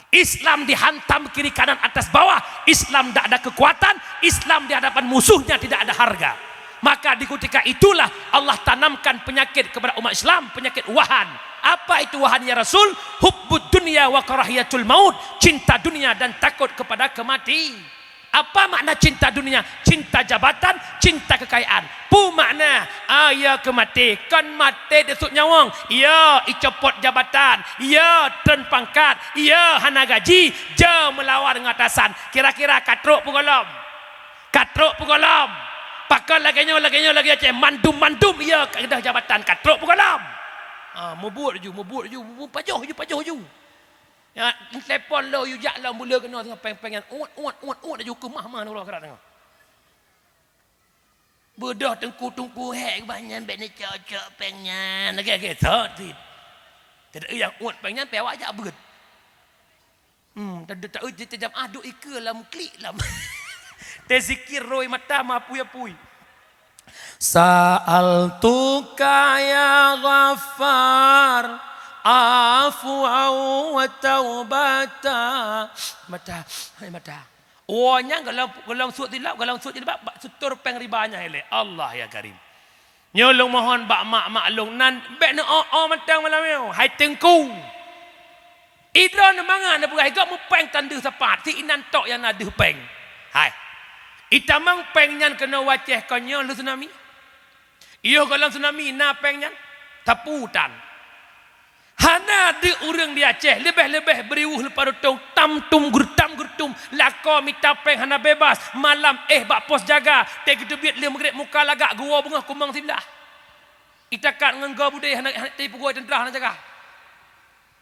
Islam dihantam kiri kanan atas bawah. Islam tidak ada kekuatan. Islam di hadapan musuhnya tidak ada harga. Maka di ketika itulah Allah tanamkan penyakit kepada umat Islam, penyakit wahan. Apa itu wahan ya Rasul? Hubbud dunya wa karahiyatul maut. Cinta dunia dan takut kepada kematian. Apa makna cinta dunia? Cinta jabatan, cinta kekayaan. Pu makna ya kemati, kan mati desuk nyawang. Ya icopot jabatan, ya turn pangkat, ya hana gaji, je melawan dengan atasan. Kira-kira katruk pugolom. Katruk pugolom. Pakal lagi aceh mandum ya kaedah jabatan katruk pugolom. Mubut ju pajoh ju. Ya, telefon lo you jak lo mula kena tengah pengen uat ju ke mah nu kerat tengah. Bedah tengku hek banyak ben cocok pengen lagi tadi. Tidak yang uat pengen pewak jak beut. Tak uji jam aduk ike lam klik lam. Tezikir roi mata mapui. Sa'altuka ya Ghaffar afu'an wa taubata. Mata. Wanya galang suat tilap, sutur peng ribanya hele. Allah ya karim. Nyolong mohon bak mak maklong nan bek ne matang malam yo. Hai tengku. Idron mangan na bugai gak mu peng tanda sapat si inan tok yang ada peng. Hai. Itamang peng nyan kena waceh konyo lu tsunami. Iyo galang tsunami na peng nyan taputan. Hana de urang di Aceh lebih beriuh lepas dotong tamtum gurtum lako mita peng hana bebas malam bak pos jaga tek gitu biat le megrek muka lagak gua bunga kumang sebelah itakat ngenggo budaya hana ti pugoi tentera hana jaga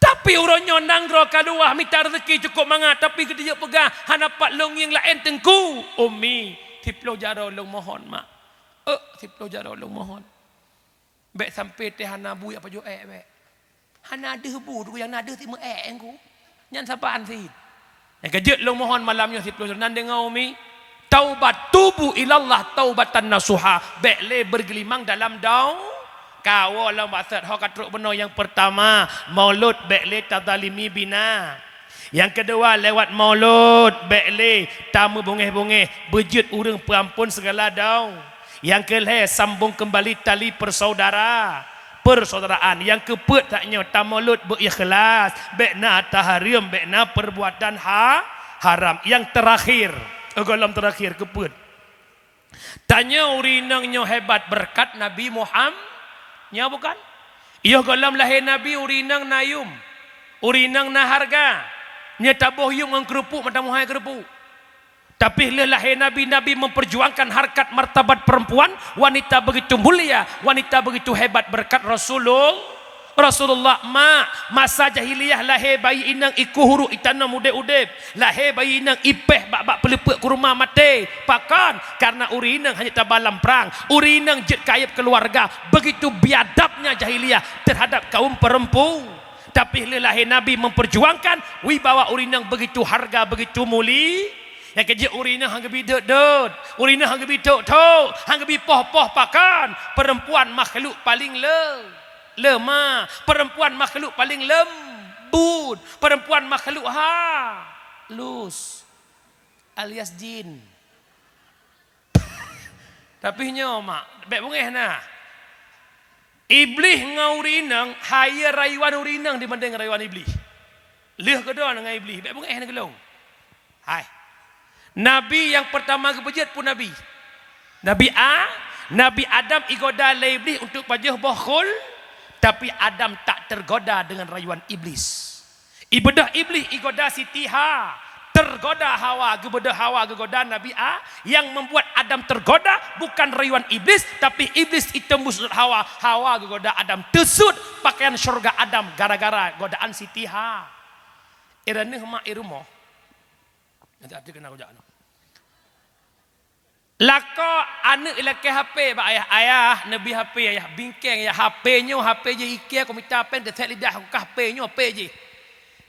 tapi uronyo nanggro kaluah mita rezeki cukup manga tapi gede pegang hana pak long yang lain tengku umi tiplo jaro long mohon mak tiplo jaro long mohon bek sampai teh hana bu apa jo bek hana ada bu yang ada timu engku nyan sapaan sih yang kejut lo mohon malamnya si pelosor nan dengar umi taubat tubu ilallah taubatan nasuha bekle bergelimang dalam daun kawo lah maksud hok katruk benar yang pertama maulud bekle tadalimi bina yang kedua lewat maulud bekle tamu bungeh-bungeh bejut urang perampun segala daun yang kelih sambung kembali tali persaudaraan yang keput taknya tamalut berikhlas bekna tahrim bekna perbuatan haram yang terakhir golongan terakhir keput tanya urinangnya hebat berkat Nabi Muhammad nya bukan iya golongan lahir Nabi urinang nayum urinang na harga nya tabuh yung ang kerupuk mata muhai kerupuk. Tapi lahir Nabi memperjuangkan harkat martabat perempuan, wanita begitu mulia, wanita begitu hebat berkat Rasulullah masa jahiliyah lahir bayi inang iku huru itana mude-udep, lahir bayi inang ipeh bak pelepek kurma mate, pakan karena urinang hanya tabalam perang, urinang jet kayap keluarga, begitu biadabnya jahiliyah terhadap kaum perempuan. Tapi lahir Nabi memperjuangkan wibawa urinang begitu harga, begitu mulia. Yang kerja urina hangga bidot urina hangga bidot hangga bipoh-poh pakan perempuan makhluk paling lemah, perempuan makhluk paling lembut, perempuan makhluk halus alias jin. Tapi nyomak bek bungeh nah iblis ngaurinang haya rayuan urinang dibanding rayuan iblis leh kedua dengan iblis bek bungeh nak gelong. Hai Nabi yang pertama kebejat pun Nabi Adam igoda iblis untuk pajah bohol, tapi Adam tak tergoda dengan rayuan iblis. Ibadah iblis igoda Siti tergoda Hawa, gebedah Hawa gegoda Nabi yang membuat Adam tergoda bukan rayuan iblis, tapi iblis itembus Hawa gegoda Adam tesut pakaian syurga Adam gara-gara godaan Siti Irane mak irumo. Nanti kena kujak lako anak ilake HP ba ayah nabi HP ayah bingkeng ya HP je ikia komita pen detek lidah ke HP je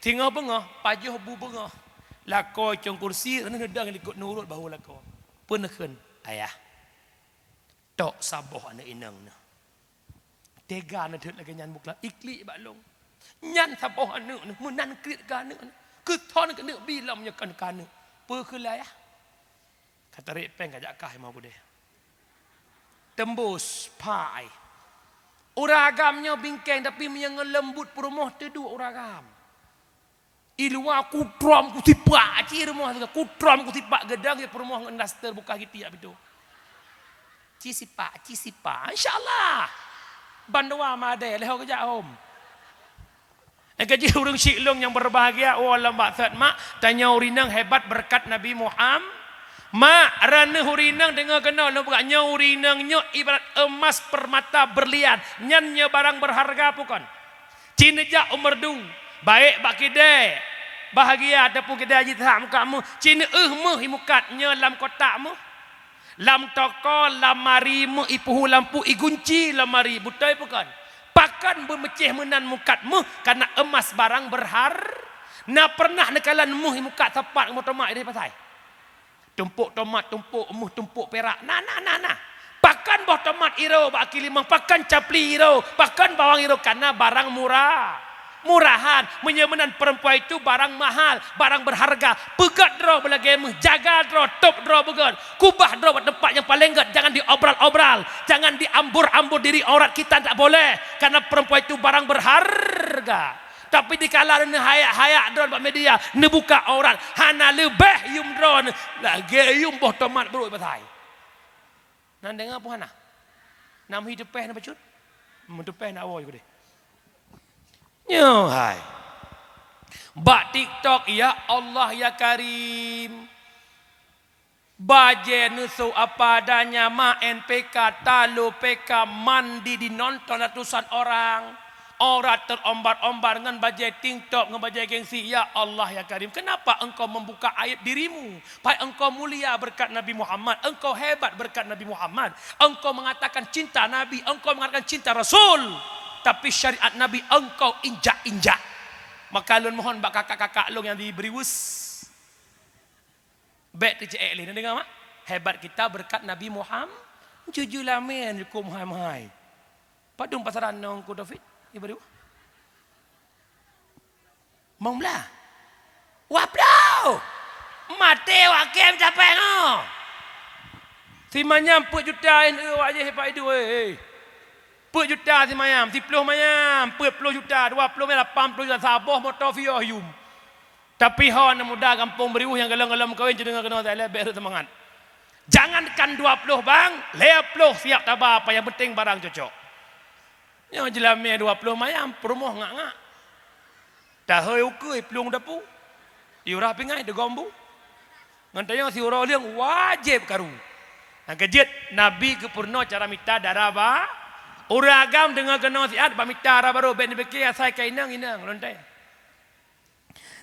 tinggal bengah pajuh bu bengah lako cong kursi nedang ikut nurut bahu lako penekeun ayah tok saboh anak inang tega na deut lagi nyan bukla ikli balong nyan saboh anak menan krit ka anak Keton kena bilam nya kan perkelai ya. Kata rek peng kajak kah mau bude. Tembus pai. Uragamnya bingkeng tapi yang ngelembut perumah tu dua uragam. Ilua kutram ku tipak ci rumah tu. Kutram ku tipak gedang ya perumah ngendas terbuka gitu ya betul. Cisipa, insyaallah. Bandua made leho kejak om. Gaji urang silong yang berbahagia wala maksud mak tanya urinang hebat berkat Nabi Muhammad. Mak rana urinang dengar kena lo bukan nya urinangnya ibarat emas permata berlian. Nyannya barang berharga bukan. Cina jak umur du. Baik bak kidai. Bahagia ataupun kidai haji tak mukamu. Cina meh imukatnya dalam kotakmu. Lam toko lamarimu ipuhu lampu igunci lamari butai bukan. Pakan bermecih menan mukatmu karena emas barang berhar. Na pernah nekalan muh mukat tepat motomak ini pasai. Tumpuk tomat, tumpuk emuh, tumpuk perak. Nah. Pakan bawah tomat iro baki limang, pakan capli iro, pakan bawang iro karena barang murah. Murahan, menyemenan perempuan itu barang mahal, barang berharga. Pegat draw belagamu, jaga draw, top draw began. Kubah draw tempat yang paling enggak, jangan diobral-obral, jangan diambur-ambur diri aurat kita tak boleh. Karena perempuan itu barang berharga. Tapi dikala ne hayak-hayak draw buat media, ne buka aurat, hana lebih yum draw, lagi yum boh tomat bro pasai. Nan dengar apa hana? Nam hidup peh na bacut. Mun peh na awal juga deh. Hai. Bak TikTok ya Allah ya Karim. Baje nusu apa adanya ma NPK talu PK mandi dinonton ratusan orang. Orang terombar-ombar dengan baje TikTok dengan baje gengsi ya Allah ya Karim. Kenapa engkau membuka aib dirimu? Pai engkau mulia berkat Nabi Muhammad, engkau hebat berkat Nabi Muhammad. Engkau mengatakan cinta Nabi, engkau mengatakan cinta Rasul. Tapi syariat Nabi engkau injak-injak. Maka lun mohon bak kakak-kakak lun yang diberi wus. Baik tu cik Elih. Dengar mak? Hebat kita berkat Nabi Muhammad. Jujur lamen hukum hai-hai. Padung pasaran nong ku David. Diberi wus. Mong belah. Wap dah. Mati wakim capek no. Si manyam 4 juta ini wajah hebat itu. 10 juta si mayam, 10 mayam, 40 juta, 20 mayam, 80 juta sabah motor Vio Hyum. Tapi hawan muda kampung beriuh yang gelang-gelang kawin jadi kena tak lebih semangat. Jangankan 20 bang, 50 siap tabah apa yang penting barang cocok. Yang jelamnya 20 mayam, perumoh ngak-ngak. Dah heu ukui pelung dapu. Iurah pingai de gombu. Ngantanya si urah liang wajib karu. Nah kejit Nabi kepurno cara minta darah ba. Uragam dengan kena siat pamita baru ben beki asai kainang inang lontai.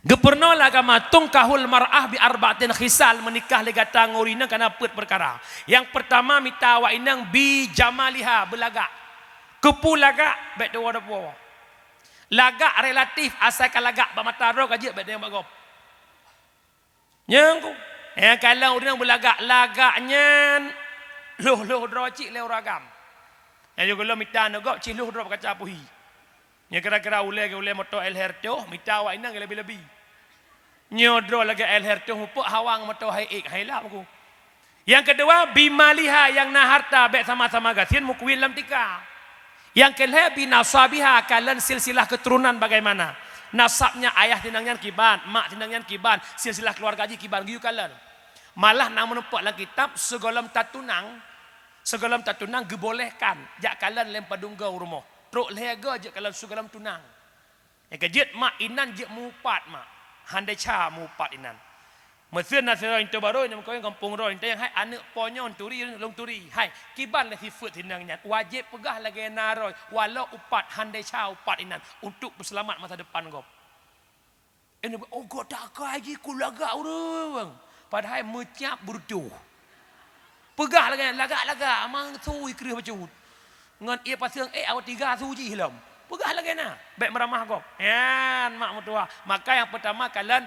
Gepurno agama tungkahul mar'ah bi arba'atin khisal menikah legata ngurina kana put perkara. Yang pertama mita wa inang bi jamaliha belaga. Kepu laga bet dua depo. Laga relatif asai kalaga ba mata ro kaji bet yang bagop. Nyangku. Kalau urang belaga laganya loh drocik le uragam. Yang juga lo minta negok ciluh drop kaca puhi. Yang kira-kira ulai moto el herto minta awak inang lebih-lebih. Nyodro lagi el herto mupuk hawang moto hai ik hai lah aku. Yang kedua bimaliha yang nah harta baik sama-sama gasin mukwin lam tika. Yang kelima binasabiha kalian silsilah keturunan bagaimana? Nasabnya ayah tinangnya kiban, mak tinangnya kiban, silsilah keluarga haji kiban giu kalian. Malah namun nampak dalam kitab segolam tatunang gebolehkan jak kalian lempar dunggau rumah truk lega jak kalian segolam tunang kejit mak inan je mupat mak handai cha mupat inan mesin nasira into baru yang kau yang kampung ro yang hai anak ponyon turi long turi hai kiban le sifut tinangnya wajib pegah lagi naroi walau upat handai cha upat inan untuk berselamat masa depan gop ini oh god tak haji kulaga urang padahal meciap burdu pegah lagak amang sui kerih bacut ngan ia pasang awak 3 suji hilam pegah lagi na baik meramah kau yan mak mutua maka yang pertama kalian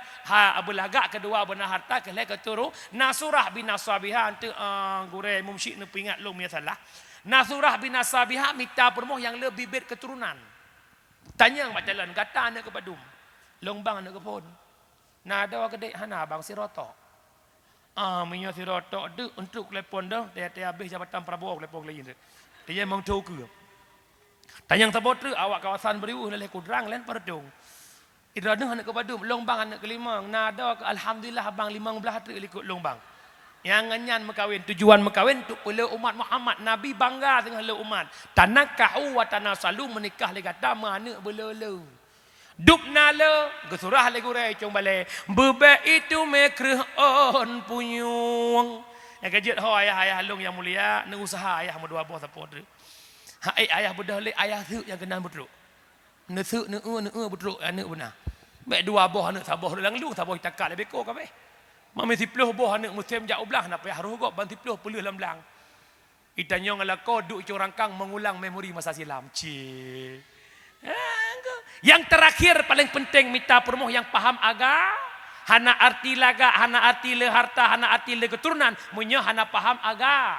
abu lagak kedua benar harta kalian keturu nasurah binasabiha antu gure mumsyik ne pingat lu punya salah nasurah binasabiha mita permoh yang lebih bet keturunan tanya bacalan kata anak ke badum longbang anak ke pon Nah ada orang kedai hana abang si rotok. Minyak si rotok tu untuk telepon dah. Dia habis jabatan Prabowo telepon lagi tu. Dia memang tahu ke. Tanyang tabot tu awak kawasan beriu leleh kudrang lain perdung. Idradeng anak kepadum, longbang anak kelima. Nada alhamdulillah abang 15 tu ikut longbang. Yang nganyan mekawin, tujuan mekawin untuk pula umat Muhammad. Nabi bangga dengan le umat. Tanakahu wa tanasalu menikah le kata mana belele. Dupna le gesurah le gurai cong bale. Bebe itu mekreh on punyung. Yang kejut ho ayah long yang mulia, ne usaha ayah mu dua boh sapot. Ayah bedah le ayah tu yang kena betruk. Ne su ne betruk anak benar. Baik dua boh anak sabah dalang lu sabah takak le beko ka be. Mami 10 boh anak muslim jak ublah nak payah roh gok ban 10 puluh lamlang. Itanyong ala ko duk curangkang mengulang memori masa silam. Ci. Yang terakhir paling penting minta permoh yang paham agama. Hana arti laga, hana arti le harta, hana arti le keturunan, munyo hana paham agama.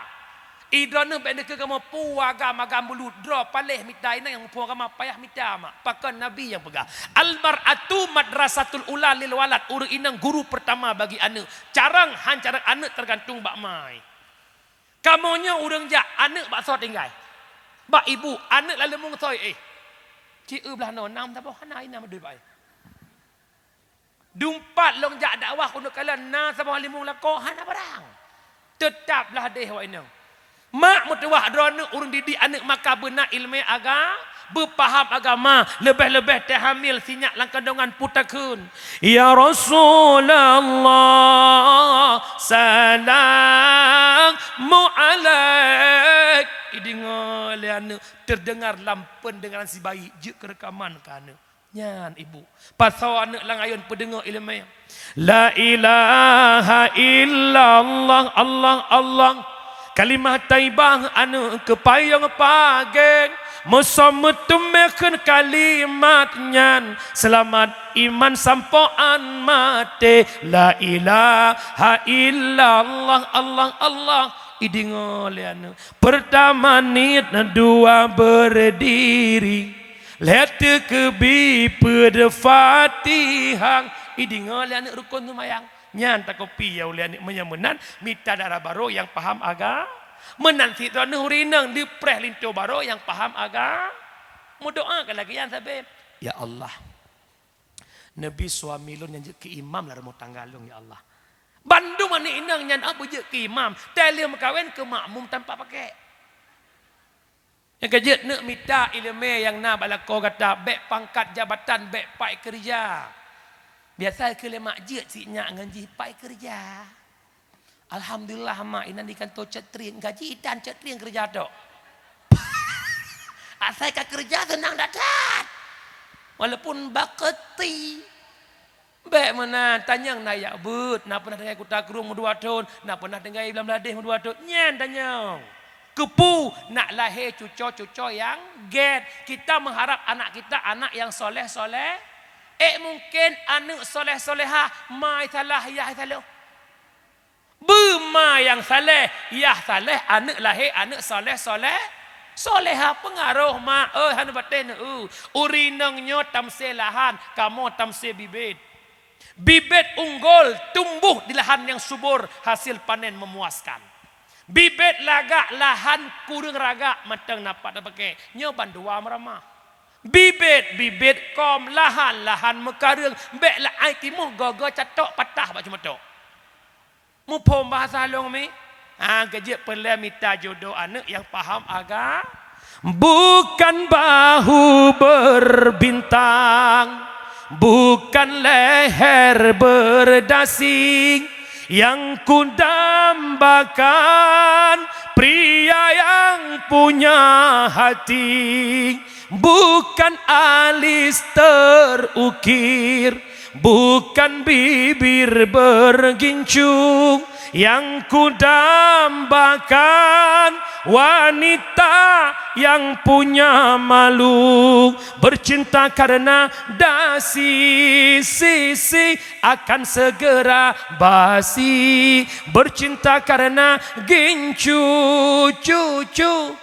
Idrona benda ke kamu puaga magam bulu draw paleh mita ina yang puaga ma payah mita mak pakan nabi yang pegang almar'atu madrasatul ula lil walad uru inang guru pertama bagi anak carang hancarang anak tergantung bak mai kamunya urang jak anak bak so tinggal bak ibu anak lalu mung soi ci belah no nam ta hana ina madui bai dumpat long jak dakwah kuno kala na sama limung lako hana barang tetaplah deh wa ina mak mutuah drone urang didik anak maka benar ilmu agama berpaham agama lebih-lebih terhamil sinyak lang kandungan putakun ya Rasulullah salamu alaik idinga le anak terdengar lampen dengan si bayi je kerekaman kana nyan ibu pasal anak lang ayun pendengar ilmu la ilaha illallah Allah Allah kalimah taibah anu kepayang pageng musametumeken kalimatnya selamat iman sampoan mate la ilaha illallah Allah Allah idingolian pertama nit dua berdiri let kebi pada fatihah idingolian rukun tumayang nyan tak kopi ya ulian menyamenan mita darah baro yang paham agama menan si tuan hurinang di preh linto baro yang paham agama mu doa kan lagi yang sabe ya Allah nabi suami lun yang ke imam lah mau tanggalung ya Allah Bandung ani inang nyan apa je ke imam telia mekawin ke makmum tanpa pakai yang kejet nak mita ilmu yang na balako kata bek pangkat jabatan bek pai kerja biasa ke lemak jet si nyak ngaji pai kerja. Alhamdulillah mak inan di kantor cetrin gaji dan cetrin kerja tok. Asai ka kerja senang dadat. Walaupun baketi. Baik mana tanyang nayak but, nak pernah dengar kuta kerung 2 tahun, nak pernah dengar Iblam Ladih 2 tahun. Nyen tanyang. Kepu nak lahir cucu-cucu yang get. Kita mengharap anak kita anak yang soleh-soleh. Mungkin anak soleh-solehah mai salah yah salah. Bema yang saleh yah saleh anak lahir anak soleh-soleh. Solehah pengaruh mak hanu batin urinang nyo tamse lahan kamu tamse bibit. Bibit unggul tumbuh di lahan yang subur hasil panen memuaskan. Bibit lagak lahan kurang ragak matang napak pakai nyo bandua meramah. Bibit kom lahan mekarung bek la ai timuh gogo catok patah bak cuma tok mu pom bahasa long mi gejek perlu minta jodoh anak yang paham agama bukan bahu berbintang bukan leher berdasi yang kudambakan pria yang punya hati bukan alis terukir, bukan bibir bergincung, yang kudambakan wanita yang punya malu, bercinta karena dasi sisi akan segera basi, bercinta karena gincu cucu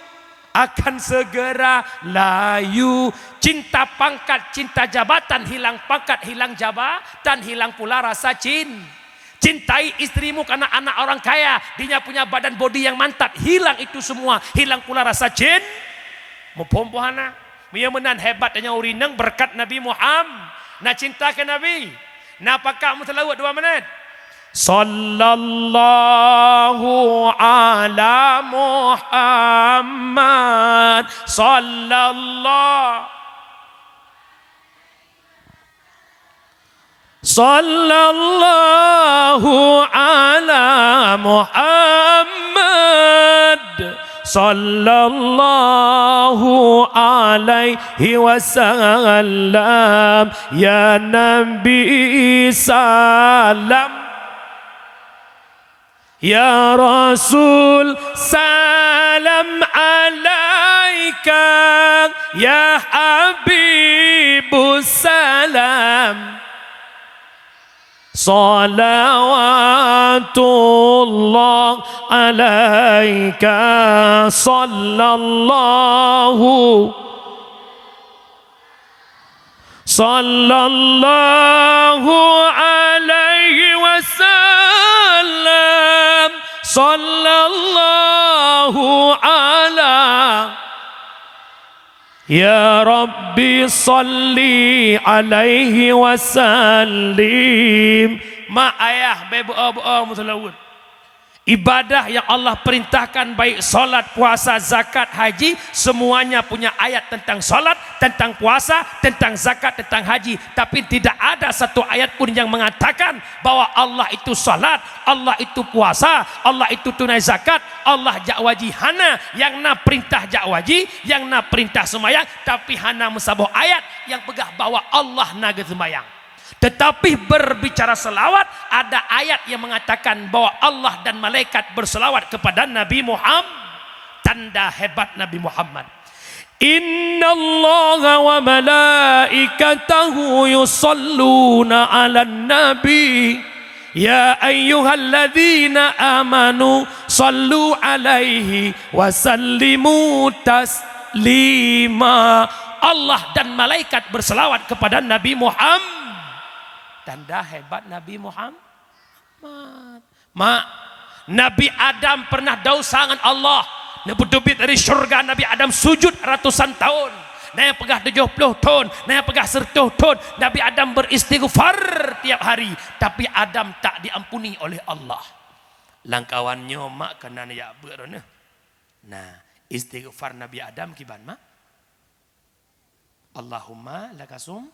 akan segera layu. Cinta pangkat, cinta jabatan, hilang pangkat, hilang jabatan, hilang pula rasa cintai istrimu karena anak orang kaya, dia punya badan body yang mantap, hilang itu semua, hilang pula rasa mempompohana. Ia menan hebatnya urineng berkat Nabi Muhammad. Nak cinta ke Nabi. Nak pakak mutalawat 2 menit. Sallallahu ala Muhammad. Sallallahu ala Muhammad. Sallallahu alaihi wasallam. Ya Nabi salam, ya Rasul salam alaika, ya Habibus salam. Salawatullah alaika. Sallallahu alaihi wasallam. Sallallahu ala. Ya Rabbi salli alaihi wasallim. Ma ayah bebo-beo mutalawud. Ibadah yang Allah perintahkan baik solat, puasa, zakat, haji, semuanya punya ayat tentang solat, tentang puasa, tentang zakat, tentang haji. Tapi tidak ada satu ayat pun yang mengatakan bahwa Allah itu solat, Allah itu puasa, Allah itu tunai zakat, Allah jakwaji. Hana yang na perintah jakwaji, yang na perintah semayang, tapi hana musabuh ayat yang pegah bahwa Allah naga semayang. Tetapi berbicara selawat, ada ayat yang mengatakan bahwa Allah dan malaikat berselawat kepada Nabi Muhammad. Tanda hebat Nabi Muhammad. Inna Allaha wa malaikatahu yusalluna ala nabi. Ya ayyuhalladzina amanu sallu alaihi wa sallimu taslima. Allah dan malaikat berselawat kepada Nabi Muhammad. Tanda hebat Nabi Muhammad. Nabi Adam pernah dausa dengan Allah. Nebut-debit dari syurga Nabi Adam sujud ratusan tahun. Nah yang pegah 70 tahun, nah yang pegah 100 tahun. Nabi Adam beristighfar tiap hari, tapi Adam tak diampuni oleh Allah. Langkawannya mak kena ya berona. Nah, istighfar Nabi Adam kiban mak. Allahumma lakasum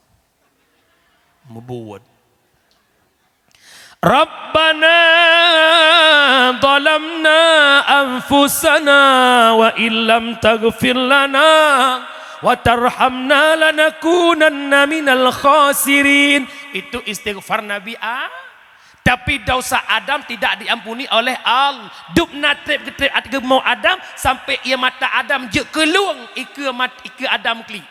mubuwad. Rabbana zalamna anfusana wa illam taghfir lana wa tarhamna lanakunanna minal khasirin. Itu istighfar Nabi Tapi dosa Adam tidak diampuni oleh Allah. Dubna trip mau Adam sampai ia mata Adam je keluang ike Adam kli.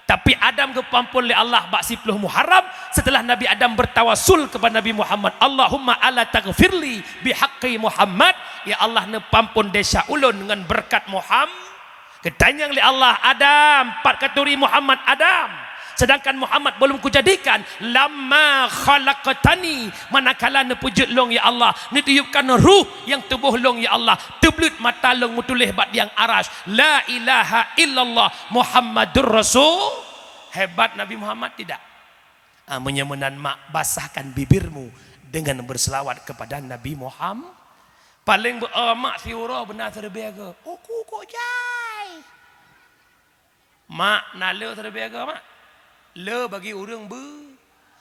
Tapi Adam kepampun oleh Allah bak 10 Muharram setelah Nabi Adam bertawasul kepada Nabi Muhammad. Allahumma ala taghfirli bihaqqi Muhammad. Ya Allah ne pampun desa ulun dengan berkat Muhammad. Ketanyang oleh Allah, Adam 4 katuri Muhammad Adam. Sedangkan Muhammad belum kujadikan. Lama khalaqtani, manakala ne pujud long ya Allah, ne tiupkan ruh yang tubuh long ya Allah, teblut mata long mutulih bak diang arash. La ilaha illallah Muhammadur Rasul. Hebat Nabi Muhammad tidak? Menyemenan mak, basahkan bibirmu dengan berselawat kepada Nabi Muhammad. Paling mak siura benar terbiaga. Aku kok jai. Mak nalo terbiaga mak. Le bagi orang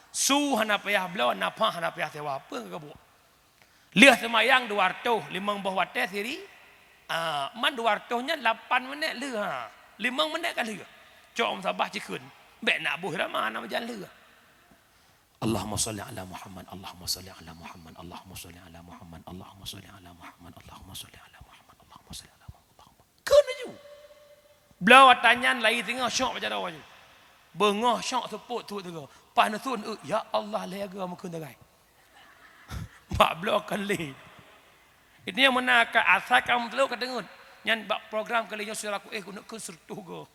su hana payah belau napa hana payah tewa apa ke bu. Lihat semayang 200 limang buah wates siri. Man 200-nya 8 minit le ha. 5 minit kan le. Cok sabah cikun. Bek nak buh ramah nama jalan le. Allahumma salli ala Muhammad, Allahumma salli ala Muhammad, Allahumma salli ala Muhammad, Allahumma salli ala Muhammad, Allahumma salli ala Muhammad, Allahumma salli ala Muhammad. Kena ju. Belau tanyaan lain tengah syok macam dah. Bengah syok seput tu tengah. Pas nasun ya Allah lega mukun tagai. Mak blok kan le. Ini yang mana ka asal kamu telu kedengut. Nyan bak program kali nyo sira ku guna ke sertu go.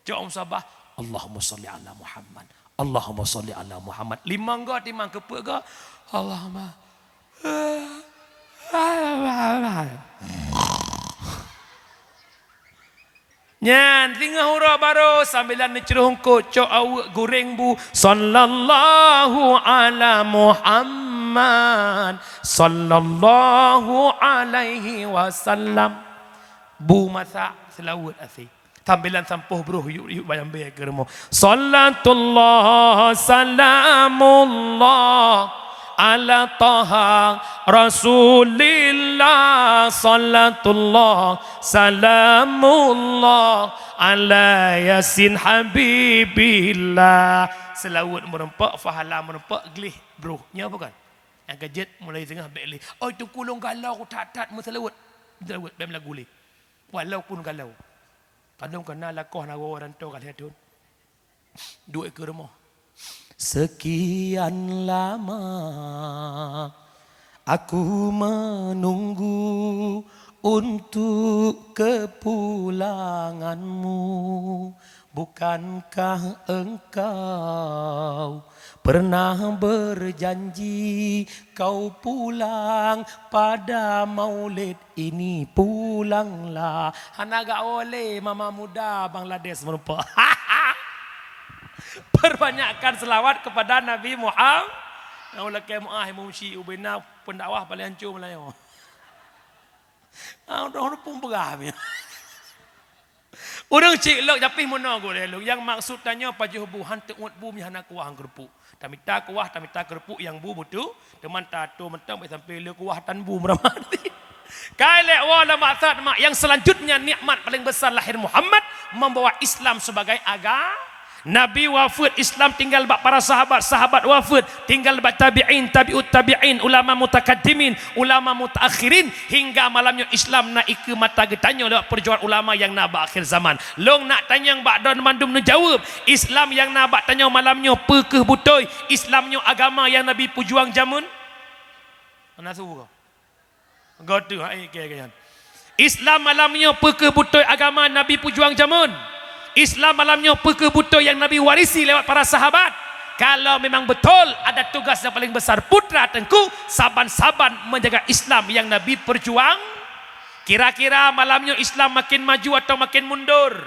Jom sabah. Allahumma salli ala Muhammad. Allahumma salli ala Muhammad. Limang go timang kepuk go. Allahumma. Nyan tinggal huruf baru sambilan diceruhung kocok awak goreng bu. Sallallahu ala Muhammad. Sallallahu alaihi wasallam. Bu masa selawat asih. Tambilan sampuh bro yuk bayang be germo. Sallatullah salamullah ala taha rasulillah. Sallatullah salamullah ala yasin habibillah. Selawat merempak fahala merempak gelih bro nya bukan yang kejet mulai tengah beli oh tu kulung galau tat selawat selawat bem lagu li walaupun galau kadang kena lakoh nawa orang tu kali adun duit ke rumah. Sekian lama aku menunggu untuk kepulanganmu. Bukankah engkau pernah berjanji kau pulang pada maulid ini? Pulanglah. Hanaga oleh mama muda Bangladesh merupa. Perbanyakkan selawat kepada Nabi Muhammad. Aulah ke muah mumsi ubina pendakwah paling hancur Melayu. Orang pun berah. Orang cik lok tapi mana go lok yang maksud tanya paju buhan teut bu mi hana kuah gerepuk. Tamita kuah tamita gerepuk yang bu betul. Teman tato mentang sampai le kuah tan bu meramati. Kailek wala maksud mak yang selanjutnya nikmat paling besar lahir Muhammad membawa Islam sebagai agama. Nabi wafat, Islam tinggal bak para sahabat, sahabat wafat, tinggal bak tabi'in, tabi'ut tabi'in, ulama mutakaddimin, ulama mutaakhirin, hingga malamnya Islam naik ke mata getanya lewat perjuangan ulama yang nak bak akhir zaman. Long nak tanya yang bak don mandum nak jawab, Islam yang nak bak tanya malamnya pekeh butoi, Islamnya agama yang Nabi pujuang jamun. Mana suruh kau? Gotu hai kaya. Islam malamnya pekeh butoi agama Nabi pujuang jamun. Islam malamnya pekebutoi yang Nabi warisi lewat para sahabat. Kalau memang betul ada tugas yang paling besar putra tengku saban-saban menjaga Islam yang Nabi perjuang. Kira-kira malamnya Islam makin maju atau makin mundur?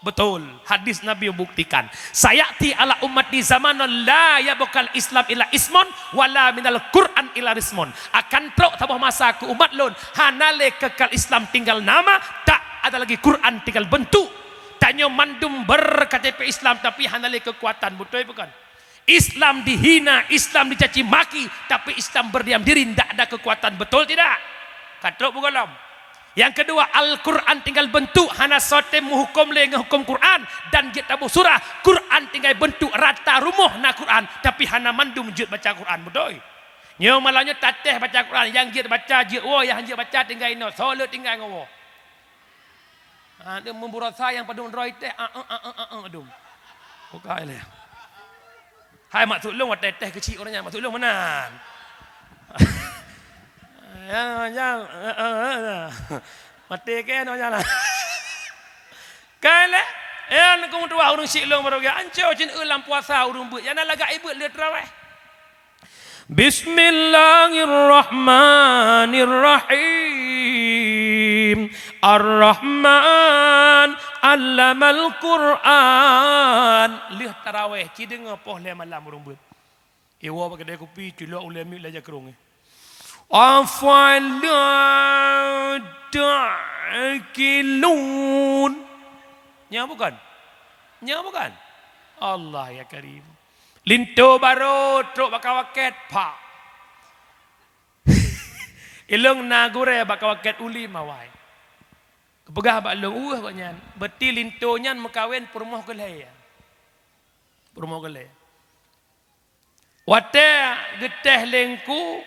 Betul. Hadis Nabi membuktikan. Sayati ala umat di zaman la yabqal Islam ila ismon wala minal Quran ila rismon. Akan truk tambah masa ke umat lon hanale kekal Islam tinggal nama tak ada lagi Quran tinggal bentuk. Tanya mandum ber-KTP Islam tapi hanale kekuatan. Betul bukan? Islam dihina, Islam dicaci maki, tapi Islam berdiam diri, tidak ada kekuatan. Betul tidak? Katrok bukan? Yang kedua, Al-Quran tinggal bentuk, hana sote menghukum le ngehukum Quran dan jid tabu surah. Quran tinggal bentuk rata rumuh na Quran, tapi hana mandum jid baca Quran. Betul? Nyo malahnya tateh baca Quran, yang jid baca jid wo, yang jid baca tinggal ino, solo tinggal ngowo. Dia memburat saya yang pada roy teh aduh. Bukai le. Hai mak tolong wat teh kecil orangnya, mak tolong menan. Yang mati ke no jalan. Kale yang kau tua urang silong baru ga anco cin ulam puasa urang bu. Yang laga ibu le terawih. Bismillahirrahmanirrahim. Ar-Rahman allamal Quran. Lihat tarawih cideng apoh le malam urang bu. Ewa pakai dia kopi cilok ulami laja kerong. Afala ta'qilun. Nya bukan? Nya bukan? Allah ya karim. Linto baru truk bakawaket pak. Ilung nagure bakawaket uli mawai. Kepegah bak long baknya. Beti linto nyan mekawin permoh gelai. Permoh gelai. Wate geteh lengku.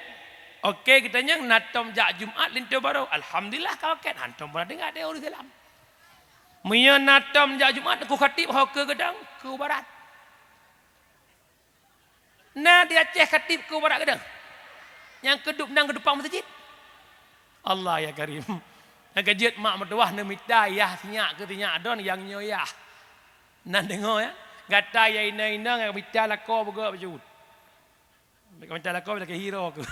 Okey kita nyang natom jak Jumat linto baru. Alhamdulillah kawaket hantom berada dengar dia urus dalam. Mia natom jak Jumat aku khatib ke gedang ke barat. Nah dia Aceh khatib ke barat gedang. Yang keduk nang ke depan masjid. Allah ya karim. Yang kejut mak mertuah nemita yah tinyak ke tinyak don yang nyoyah. Nan dengar ya. Gata ya ina yang mita lako bergerak berjut. Mita lako bila ke hero ke.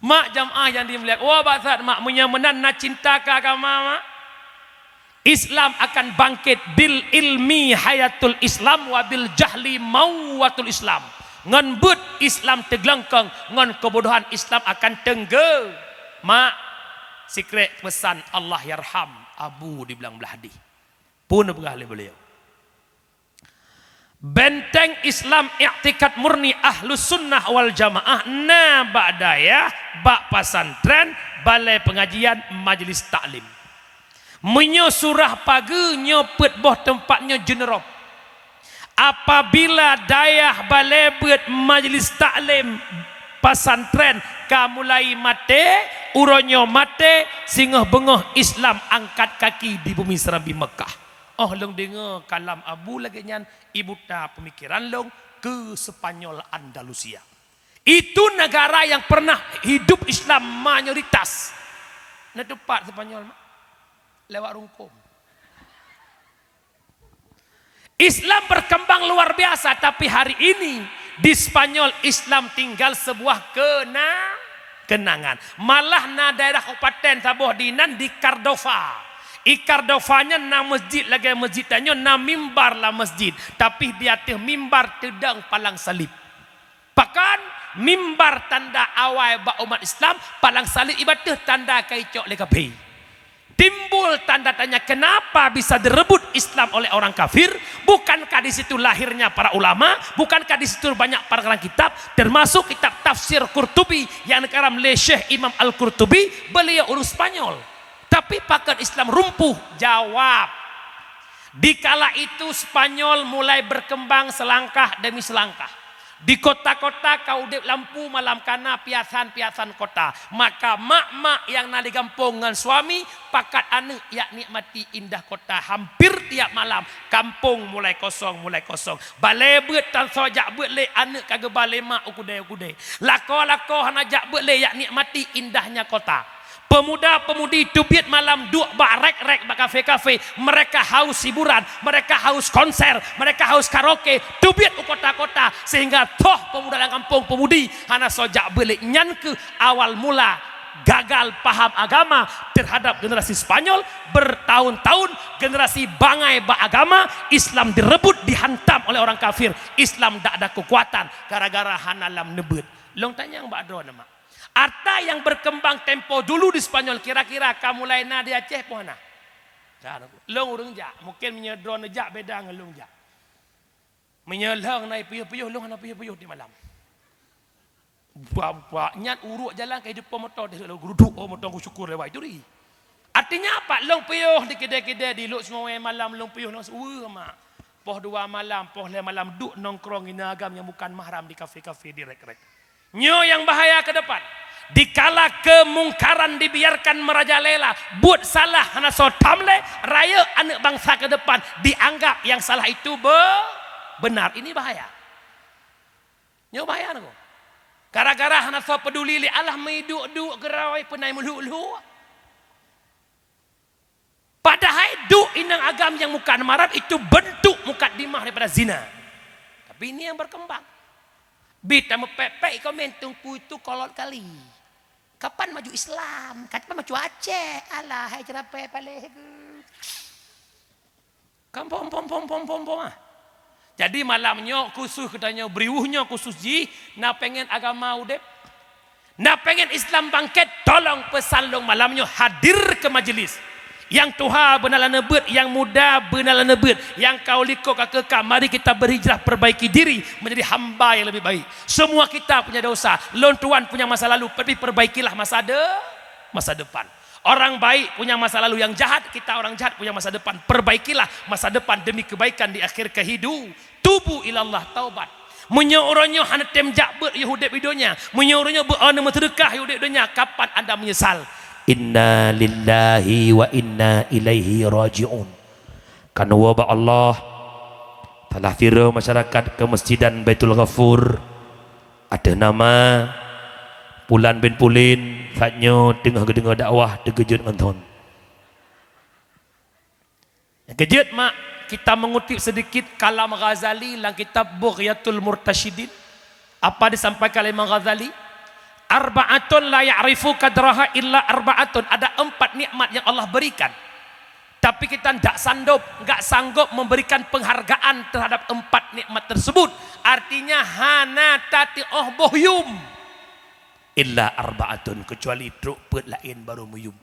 Mak jamaah yang dimelihat. Wah batat mak menyamanan nak cinta ke agama mak. Islam akan bangkit bil ilmi hayatul Islam wa bil jahli mauwatul Islam. Ngan but Islam teglengkeng, ngan kebodohan Islam akan tengge. Mak, secret pesan Allah yarham Abu di belah hadis. Pun bergalih beliau. Benteng Islam i'tikad murni ahlus sunnah wal jamaah na ba'daya bak pasantren balai pengajian majlis taklim. Menyo surah pagi nyo pet boh tempatnya jenerop. Apabila dayah balebet majlis taklim pasantren kamulai mate uronyo mate singah bengoh Islam angkat kaki di bumi Serambi Mekah. Oh long dengar kalam Abu lagi nyan ibu ta pemikiran long ke Spanyol Andalusia. Itu negara yang pernah hidup Islam mayoritas. Nah tepat Spanyol lewat rungkum. Islam berkembang luar biasa, tapi hari ini di Spanyol Islam tinggal sebuah kenangan. Malah na daerah kabupaten Taboh Dinan di Cardova. Cardovanya na masjid lagi masjid tanya na mimbar lah masjid, tapi dia teh mimbar tedang palang salib. Bahkan mimbar tanda awal ba umat Islam, palang salib ibadah tanda kaicok lekapi. Timbul tanda tanya kenapa bisa direbut Islam oleh orang kafir? Bukankah di situ lahirnya para ulama? Bukankah di situ banyak para kitab, termasuk kitab tafsir Qurtubi yang dikaram oleh Syekh Imam Al-Qurtubi? Beliau orang Spanyol. Tapi pakan Islam rumpuh. Jawab. Dikala itu Spanyol mulai berkembang selangkah demi selangkah. Di kota-kota kau dek lampu malam kana piasan-piasan kota. Maka mak-mak yang nadi kampung dengan suami pakat anu yak nikmati indah kota. Hampir tiap malam kampung mulai kosong. Balai beut tan sojak beut le anu kagak balai mak ukudai. Lako-lako hanajak beut le yak nikmati indahnya kota. Pemuda-pemudi tubiat malam duk bak rek-rek bak kafe-kafe. Mereka haus hiburan, mereka haus konser, mereka haus karaoke. Tubiat ke kota-kota sehingga toh pemuda dan kampung pemudi hana sojak belik nyan ke awal mula gagal paham agama terhadap generasi Spanyol. Bertahun-tahun generasi bangai bak agama Islam direbut, dihantam oleh orang kafir. Islam tak ada kekuatan gara-gara hana lam nebut. Long tanya yang bak drone mak. Arta yang berkembang tempo dulu di Spanyol kira-kira kamu lain di Aceh pun mana? Long urung jak, mungkin menyedron jak beda dengan long jak. Menyelang naik puyuh-puyuh, long naik puyuh-puyuh di malam. Buat nyat uruk jalan kehidupan motor dia geruduk motor ku syukur lewat itu ri. Artinya apa? Long puyuh di kedai-kedai di luk semua malam long puyuh nang mak. Poh 2 malam, poh 5 malam duk nongkrong ina agam yang bukan mahram di kafe-kafe di rek-rek. Nyo yang bahaya ke depan. Dikala kemungkaran dibiarkan merajalela, buat salah hana so tamle, raya anak bangsa ke depan dianggap yang salah itu benar. Ini bahaya. Nyo bahaya nako. Gara-gara hana so peduli li Allah meiduk-duk gerawai penai melu-lu. Padahal duk inang agam yang bukan marab itu bentuk mukadimah daripada zina. Tapi ini yang berkembang. Bita mepepek komen tungku itu kolot kali. Kapan maju Islam? Kapan maju Aceh? Alah, hai cerape paleh. Kampung pom. Jadi malamnya khusus katanya beriuhnya khusus ji, na pengen agama udep. Na pengen Islam bangkit, tolong pesan long malamnya hadir ke majelis. Yang tuha benalah nebut, yang muda benalah nebut, yang kau liko kakak, mari kita berhijrah perbaiki diri menjadi hamba yang lebih baik. Semua kita punya dosa, lon tuan punya masa lalu, tapi perbaikilah masa depan. Orang baik punya masa lalu yang jahat, kita orang jahat punya masa depan. Perbaikilah masa depan demi kebaikan di akhir kehidupan. Tubu ilallah, taubat. Menyorongnya hana temjak ber Yahudi videonya, menyorongnya berana mentedekah Yahudi videonya. Kapan anda menyesal? Inna lillahi wa inna ilaihi raji'un. Karena wabak Allah telah firman masyarakat ke Masjidan Baitul Ghafur ada nama Pulan bin Pulin saatnya tengah dengar dakwah terkejut nonton. Yang kejut mak kita mengutip sedikit kalam Ghazali dalam kitab Bughyatul Murtasyidin. Apa disampaikan oleh Imam Ghazali? Arba'atun la ya'rifu kadraha illa arba'atun. Ada 4 nikmat yang Allah berikan. Tapi kita enggak sanggup memberikan penghargaan terhadap 4 nikmat tersebut. Artinya hana tati'oh bohyum illa arba'atun, kecuali truk pet lain baru muyum.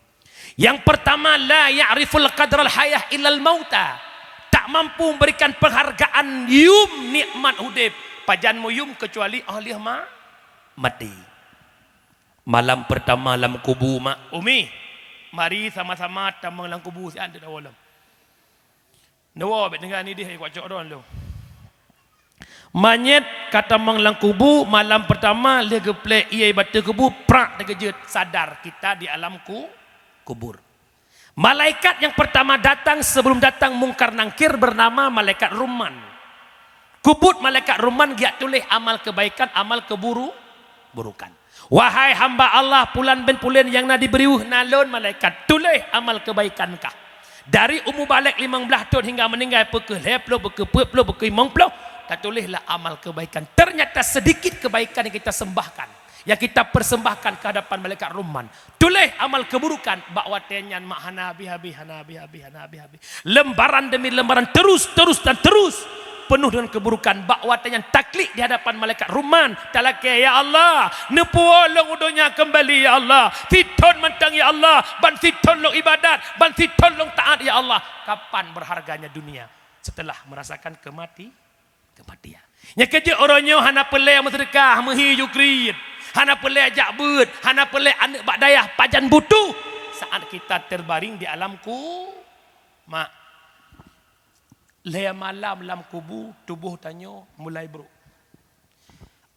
Yang pertama, la ya'riful qadral hayah illal mauta. Tak mampu memberikan penghargaan yum nikmat hudib pajan muyum kecuali ahli mati. Malam pertama dalam kubur mak Umi, mari sama-sama tamang dalam kubur si anda dalam. Nawa bet dengan ni dia kuat cok don lu. Manyet kata mang dalam kubur malam pertama dia geplek ia batu kubur prak terkejut sadar kita di alam kubur. Malaikat yang pertama datang sebelum datang mungkar nangkir bernama malaikat Ruman. Kubut malaikat Ruman dia tulis amal kebaikan, amal keburukan. Wahai hamba Allah Pulan bin Pulin yang nak diberiuh nalun malaikat, tulis amal kebaikan kah. Dari umur balik 15 tahun hingga meninggal pukul 20, pukul 40, pukul 50, tak tulislah amal kebaikan. Ternyata sedikit kebaikan yang kita sembahkan, yang kita persembahkan ke hadapan malaikat Ruman. Tulis amal keburukan, bakwa tenyan mak hanabi habi. Lembaran demi lembaran terus penuh dengan keburukan. Bakwa tenyan taklid di hadapan malaikat Ruman. Talake ya Allah, nepuolong udonya kembali ya Allah. Fiton mentang ya Allah, ban fiton long ibadat, ban fiton long taat ya Allah. Kapan berharganya dunia setelah merasakan kematian? Yang kerja orangnya hana pelai sedekah menghiju krit, hana pelai ajak beut, hana pelai anak bak dayah pajan butuh. Saat kita terbaring di alamku mak leh malam dalam kubur, tubuh tanya mulai bro.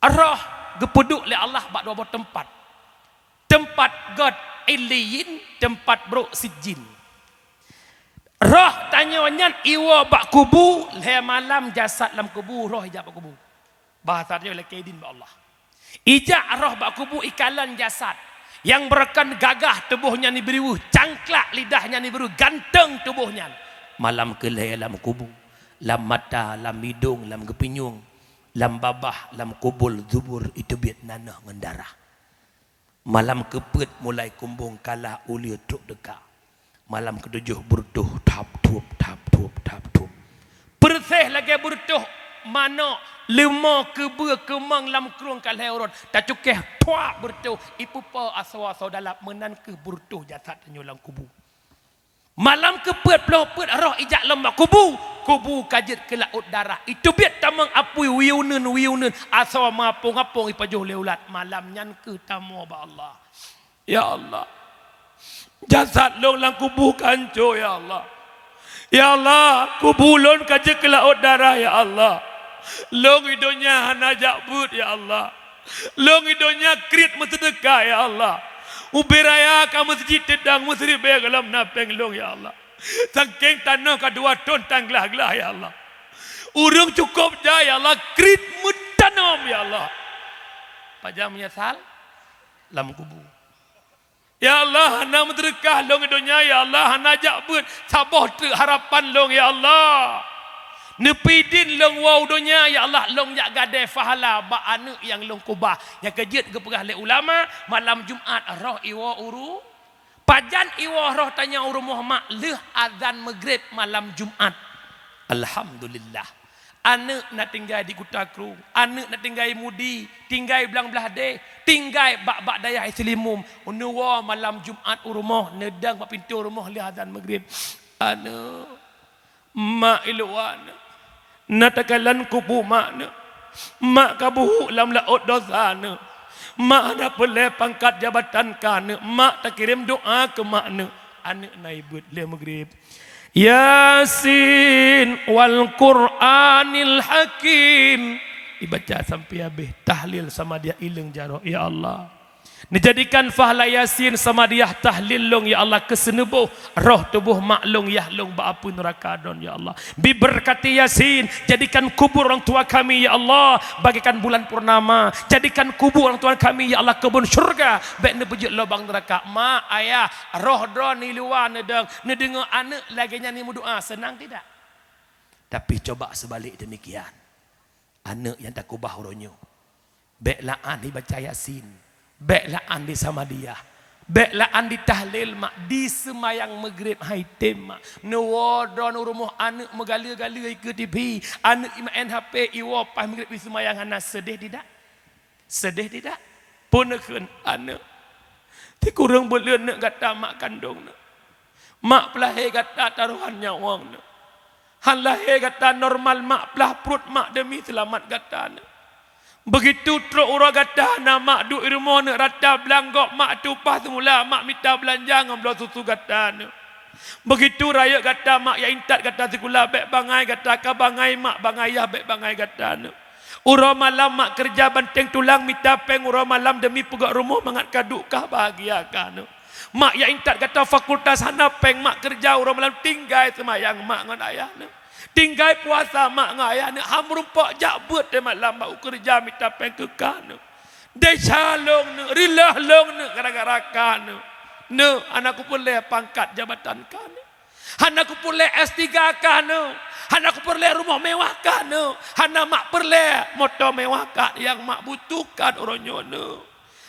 Arwah gepeduk oleh Allah bak dua tempat. Tempat God Iliyin, tempat bro sijin. Roh tanya nyan iwa bak kubur, leh malam jasad dalam kubur, roh ijak bak kubur. Bahasa dia oleh kaidin bak Allah. Ijak roh bak kubur ikalan jasad. Yang berekan gagah tubuhnya ni beriwu, cangklak lidahnya ni beriwu, ganteng tubuhnya. Malam ke leh dalam kubur. Lam mata, lam hidung, lam kepinyung, lam babah, lam kubul, zubur, itu biat nanah dengan darah. Malam kepet mulai kumbung kalah ulia truk dekat. Malam ketujuh bertuh tap tup. Persih lagi bertuh mana lima keba kemang lam kerung kalah urut. Tak cukeh tuak bertuh ipupa aswa saudara menan ke bertuh jasad tenyolang kubu. Malam kepet pelopet roh ijak lembak kubu kajet ke laut darah. Itu biat tamang apui wiunen asal mapung ipajuh leulat malam nyan ke tamu ba Allah. Ya Allah, jasad long lang kubu kanco ya Allah. Ya Allah, kubulon kajet ke laut darah ya Allah. Long idonya hana jakbut ya Allah. Long idonya krit mentedekah ya Allah. Ubiraya ka masjid tedang musri begalam napeng long ya Allah. Sangking tanah kedua ton tanglah-glah ya Allah. Urung cukup dah ya Allah, krit mutanom ya Allah. Pajam menyesal lam kubur. Ya Allah, hana mendrekah long dunia ya Allah, hana jakbut saboh harapan long ya Allah. Nepidin long wow dunia ya Allah, long jak gade fahala ba anu yang long kubah. Yang kejut gepegah le ulama malam Jumat roh iwa uru pajan iwa roh tanya uru Muhammad leh azan maghrib malam Jumat. Alhamdulillah. Anak nak tinggal di Kutakru, anak nak tinggal Mudi, tinggal belang belah de, tinggal bak dayah Islimum. Unuwa malam Jumat urumah nedang bak pintu rumah leh azan maghrib. Anak mak iluan natakalan kubu makna mak kabuh lam laut dosana mak ada pelai pangkat jabatan kana mak tak kirim doa ke makna anak naibut le maghrib Yasin wal Qur'anil Hakim dibaca sampai habis tahlil sama dia ileng jaro ya Allah Dijadikan fahla yasin sama dia tahlil long ya Allah kesenubuh roh tubuh maklung ya long baapu neraka don ya Allah. Biberkati yasin jadikan kubur orang tua kami ya Allah bagikan bulan purnama. Jadikan kubur orang tua kami ya Allah kebun syurga baik ne bejut lubang neraka. Mak ayah roh don ni luar ne dengar anak lagi nyanyi doa senang tidak? Tapi coba sebalik demikian. Anak yang tak kubah ronyo. Baiklah ani baca yasin. Baiklah andi sama dia. Baiklah andi tahlil mak di semayang maghrib haitim mak. Nuwadon rumah anak megali-gali ke TV. Anak main HP iwa pas maghrib di semayang anak sedih tidak? Sedih tidak? Punakeun anak. Ti kurang boleh nak kata mak kandung nak. Mak pelahir kata taruhan nyawang nak. Han lahir kata normal mak pelah perut mak demi selamat kata nak. Begitu teruk urang kata nak mak duk rumah nak rata belanggok mak tupah semula mak minta belanja ngam belah susu kata nak. Begitu raya kata mak ya intat kata sekula baik bangai kata ka bangai mak bangai ya baik bangai kata nak. Urang malam mak kerja banteng tulang minta peng urang malam demi pegak rumah mangat kaduk kah bahagia kan. Mak ya intat kata fakultas hana peng mak kerja urang malam tinggal semayang mak ngan ayah nak. Tinggal puasa mak ngaya ni ham rumpak jak buat de malam bau kerja minta peng kekah ne. De calong ne rilah long ne gara-gara kan ne. Ne anakku boleh pangkat jabatan kan ne. Anakku boleh S3 kan ne. Anakku boleh rumah mewah kan ne. Anak mak boleh motor mewah kan yang mak butuhkan orangnya ne.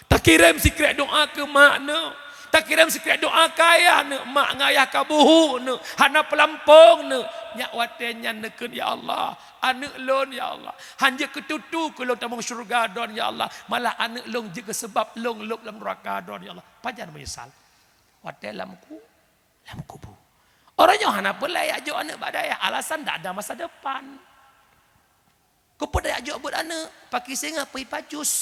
Tak kirim secret doa ke mak ne. Tak kirim secret doa kaya ne mak ngayah kabuhu ne. Hana pelampung ne. Nyak watenya neken ya Allah. Anak lon ya Allah. Hanya ketutu ke long tamang syurga don ya Allah. Malah anak long juga sebab long lop dalam neraka don ya Allah. Panjang menyesal. Wate lam kubu. Orangnya hana pelai ajuk anak badaya. Alasan tak ada masa depan. Kau pada ajuk buat anak. Pakai singa pergi pajus.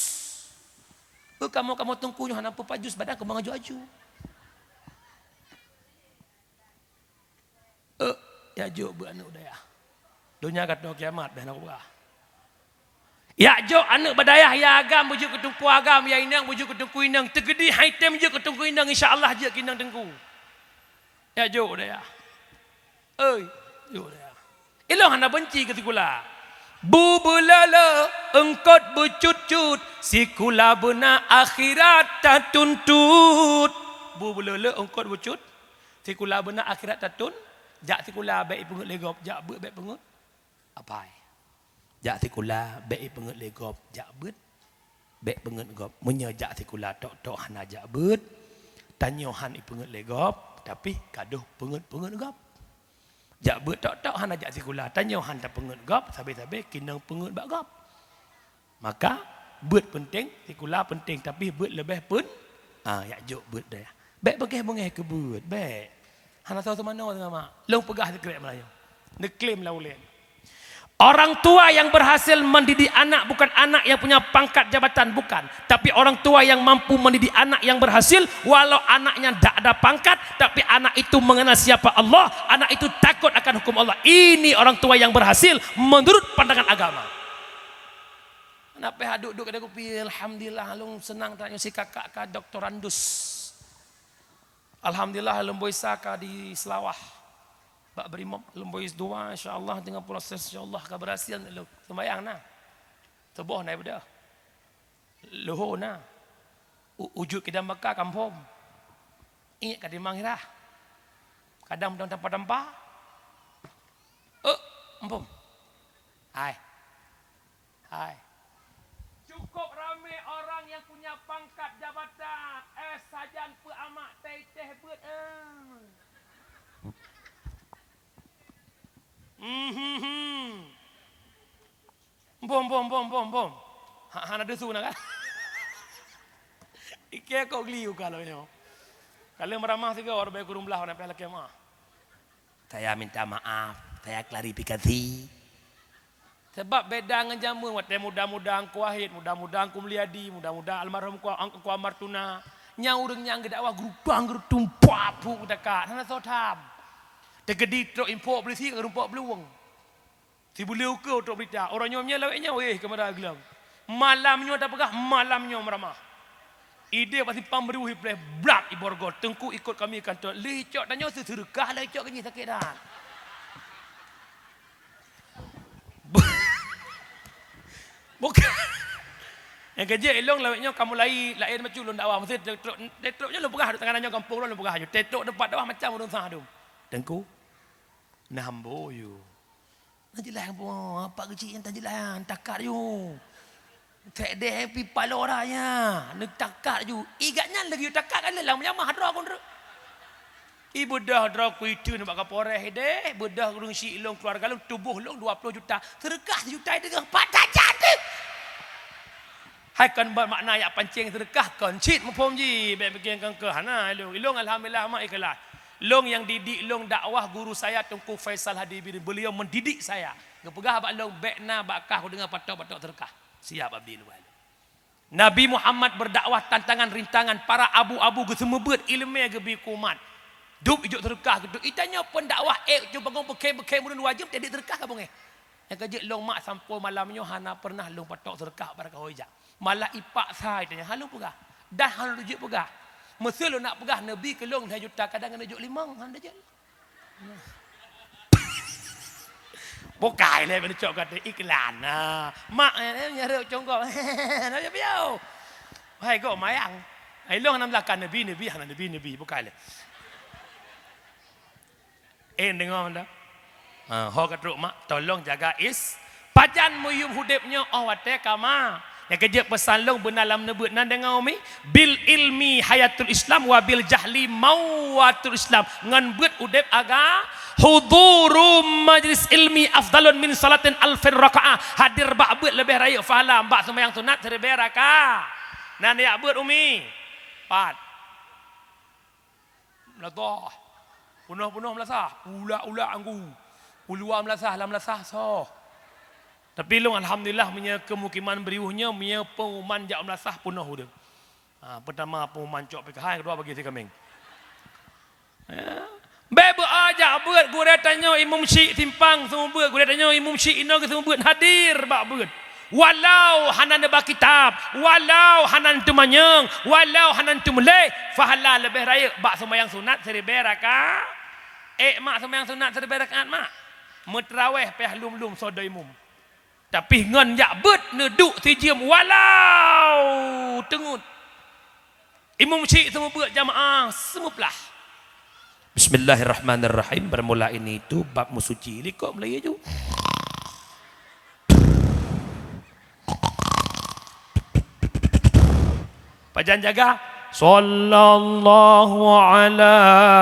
Kamu tungkunya hana pajus badan kau mengaju-aju. Ya jo bu anak udaya. Dunia kata kiamat dah nak buah. Ya jo anak badayah ya agam bujuk ketungku agam ya inang bujuk ketungku inang tegedi haitem je ketungku inang insya-Allah je kinang tengku. Ya jo udaya. Jo udaya. Ilah hana benci ketikula. Bubulala engkot becut-cut sikula bena akhirat tatuntut. Bubulala engkot becut sikula bena akhirat tatun. Jak tikula baik pengut legop, jak beut baik pengut. Apa? Jak tikula baik pengut legop, jak beut baik pengut gop. Munya jak tikula tok hana jak beut. Tanyohan i pengut legop, tapi kaduh pengut gop. Jak beut tok hana jak tikula, tanyohan tak pengut gop, sabe-sabe kinang pengut bak gop. Maka beut penting, tikula penting tapi beut lebih pun ya jok beut dah. Baik bengeh ke beut, baik. Hana tahu mana tengah mak. Long pegah sekrep Melayu. Neklaim lah ulen. Orang tua yang berhasil mendidik anak bukan anak yang punya pangkat jabatan bukan, tapi orang tua yang mampu mendidik anak yang berhasil walau anaknya tak ada pangkat tapi anak itu mengenal siapa Allah, anak itu takut akan hukum Allah. Ini orang tua yang berhasil menurut pandangan agama. Kenapa duduk kada kopi alhamdulillah long senang tanya si kakak ka doktorandus. Alhamdulillah lemboi saka di Selawah. Bak berimam lemboi dua insya-Allah dengan proses insya-Allah ka berhasil lu sembayang nah. Tebuh naik beda. Luhur nah. Ujuk kita Mekah kampung. Ingat ka di Manghirah. Kadang tanpa-tanpa. Empom. Hai. Cukup ramai orang yang punya pangkat jabatan. Sajan pe amak teh beut. Bom. Hana desu nak kan? Ike kau geliu kalau nyo. Kalau meramah tiga orang baik kurung belah orang pelak kemah. Saya minta maaf, saya klarifikasi. Sebab beda dengan jamu, mudah-mudahan kuahid, mudah-mudahan kumliadi, mudah-mudahan almarhum ku amartuna. Nyaureng nyang dakwah gerubang gertumpah pu dekat. Hana sotam. Tegedi trok import beli si rumpok beluang. Si beliau ke trok berita. Orang nyomnya laweknya weh kepada gelang. Malamnya tak pegah, malamnya meramah. Ide pasti pamberiu hipleh blak iborgo tengku ikut kami kantor lecok tanya sedekah lecok kini sakit dah. Bukan. Yang kerja elong lawetnya kamu lain macam ulun dakwah mesti tetroknya lu pegah tangannya kampung lu pegah je. Tetrok tempat dakwah macam urang sah tu. Tengku. Nah hambo you. Najilah hambo apa kecil yang tajilah takar you. Tak ada happy paloranya. Nak takak ju. Igatnya lagi takak kan lelang macam hadra kon. Ibu dah hadra ku itu nak kaporeh deh. Bedah kurung si long keluarga long tubuh long 20 juta. Sedekah sejuta itu patah jadi. Hai kan bermakna ya pancing sedekah kon cit mupom ji. Baik bagian kan ke hana long alhamdulillah mak ikhlas. Long yang didik long dakwah guru saya Tengku Faisal Hadibi beliau mendidik saya. Ngepegah bak long bekna bakah ku dengar patok-patok sedekah. Siap abdi luar. Nabi Muhammad berdakwah tantangan rintangan para abu-abu ke semua ber ilmu gebi kumat. Duk ijuk terkah gitu. Itanya pendakwah cuba bangun pakai mudun wajib jadi terkah ka bang Yang kerja long mak sampai malamnya hana pernah long patok terkah pada kau ijak. Malah ipak saya tanya halu pegah. Dah halu rujuk pegah. Mesti lo nak pegah Nabi ke long 2 juta kadang kena juk 5 handa je. Bukai le ben cok kata iklan. Mak nyaruk congkok. Nak piau. Hai kau mayang. Hai long nam lakan nabi bukai le. Dengar anda. Ho katruk mak tolong jaga pajan muyum hudipnya awate kama. Yang kerja pesan long benalam nebut nan dengar umi bil ilmi hayatul Islam wa bil jahli mawatul Islam ngan bet udip aga huduru majlis ilmi afdalun min salatin alfir rakaah hadir bak bet lebih raya fahala mbak sembahyang sunat seribu rakaah nan ya bet umi pat melatah punah melasah ula anggu ulua melasah so. Tapi long alhamdulillah punya kemukiman beriuhnya punya pengumuman jak melasah punah udah. Pertama pengumuman cok PKH, kedua bagi si kambing. Bebe aja buat gure tanya Imam Syekh timpang semua buat gure tanya Imam Syekh ino ke semua buat hadir bak buat. Walau hanan ba kitab, walau hanan tu manyang, walau hanan tu mulai, fahala lebih raya bak sembahyang sunat 1000 rakaat. Mak sembahyang sunat 1000 rakaat mak. Metraweh peh lum-lum sodo imum. Tapi ngan yak bet neduk tijem walau tengut. Imam Syekh semua buat jamaah semua pelah. Bismillahirrahmanirrahim. Bermula ini itu bab musuci likok Melayu tu. Pajan jaga. Sallallahu ala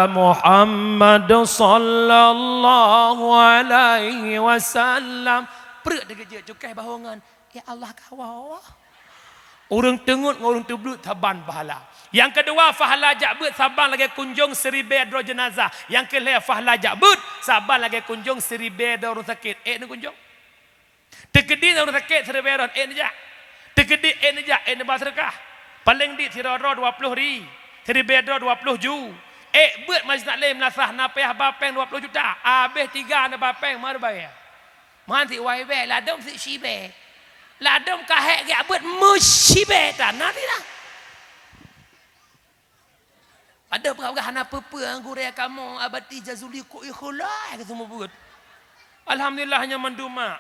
Muhammad sallallahu alaihi wasallam. Perut dia kerja cukai bahongan. Ya Allah kawal. Orang tengut orang teblut taban pahala. Yang kedua fahala jabut saban lagi kunjung 1000 dro jenazah. Yang kelima fahala jabut saban lagi kunjung 1000 orang sakit. Ni kunjung. Tegedi orang sakit 1000 orang. Ni jak. Tegedi ni jak. Ni basrekah. Paling di tiroro 20 ri. 1000 dro 20 ju. Buat majlis taklim nasah napeh bapeng 20 juta. Habis 3 na bapeng mar bayar. Manti wai be ladom si shibe. Ladom kahek ge abut musyibe tanah ni lah. Ada perkara hana pepe anggure kamu abati jazuli ku ikhlas ke semua buat. Alhamdulillah hanya manduma.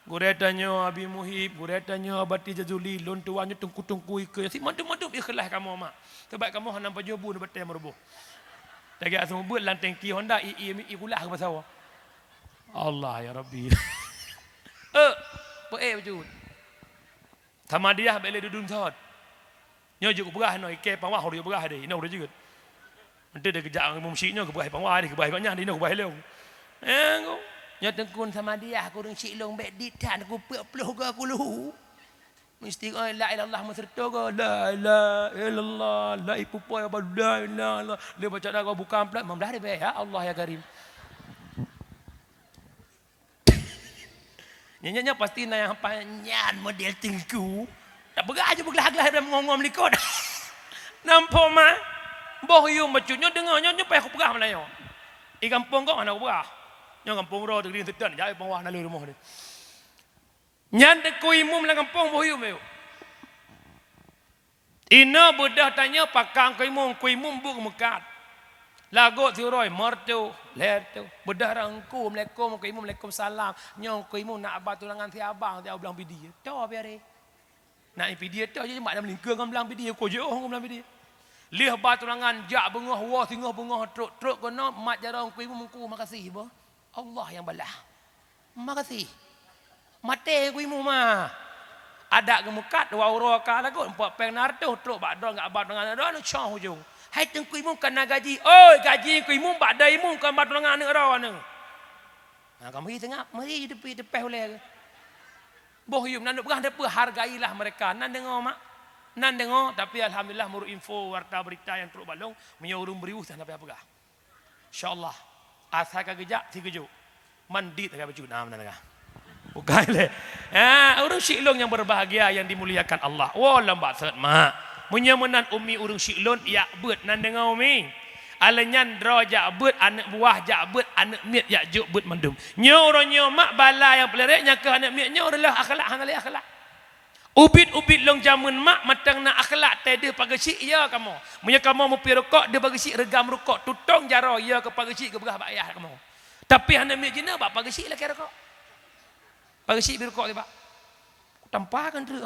Gure tanya Abi Muhib, gure tanya abati jazuli lon tuannya tungku-tungku ke si mandum-mandum ikhlas kamu mak. Sebab kamu hana pajobu na betul merubuh. Tagak semua buat lanteng ki Honda ikhlas ke pasal. Allah ya Rabbi. Wujud. Sama dia beli dudung thot. Nyo juga berah no ike pangwah dia berah deh. Ino udah juga. Nanti dia kerja Imam Syekh nyo ke berah pangwah dia ke berah banyak dia no ke berah leung. Nyo tengkun sama dia aku rung Syekh long bet ditan aku peluh ke aku lu. Mesti la ilaha illallah maserta ke la ilaha illallah la ipupai apa la ilaha. Dia baca dah kau bukan plat membelah dia ya Allah ya Karim. Nyanyi pasti na yang panjang model tengku. Tak berah aja bergelah-gelah dan mengongom likod. Nampak mah? Boh yu macunyo dengarnya nyampai aku berah Melayu. I kampung kau mana aku berah? Nyo kampung ro tegri tedan jai pangwah nalu rumah dia. Nyan de ku imum la kampung boh yu meu. Ina bedah tanya pakang kuimum buk mekat. Lagu tiroi mertu letu bedah rangku Assalamualaikum salam nyong kuimum nak abah tulangan ti abang ti abang bidi to biare nak bidi to je mak dah melingkar dengan belang bidi ko je orang belang bidi lih abah tulangan jak bengah wah tingah bengah truk kono mat jarang kuimum ku makasih bah Allah yang balah makasih mate kuimum mah ada gemukat wa uraka lagu empat peng narto truk bak do ngak abah dengan do choh hujung hai teng kuimum kena gaji oi gaji kuimum bak daimu kan bak tulangan ni rawa ni ha kami tengah mari depan oleh boh yum nan berah depa hargailah mereka nan dengar mak nan dengar tapi alhamdulillah muru info warta berita yang teruk balong menyorong beriuh tak apa apa insyaallah asa ka gejak ti gejuk mandi tak baju nam nan bukan le urang syilong yang berbahagia yang dimuliakan Allah wala mbak sat mak menyemenan umi urang syilon ya beut nan dengar umi alenyan dro jak beut anak buah jak beut anak miet jak juk beut mendum nyo ro nyo mak bala yang pelerek nya ke anak miet nyo adalah akhlak hanali akhlak ubit long jamun mak matang na akhlak tede pagesik ya kamu munya kamu mu pi rokok dia pagesik regam rokok tutong jaro ya ke pagesik ke berah bayah kamu tapi anak miet jina bak pagesik lah ke rokok pagesik bi rokok tiba tampakan tu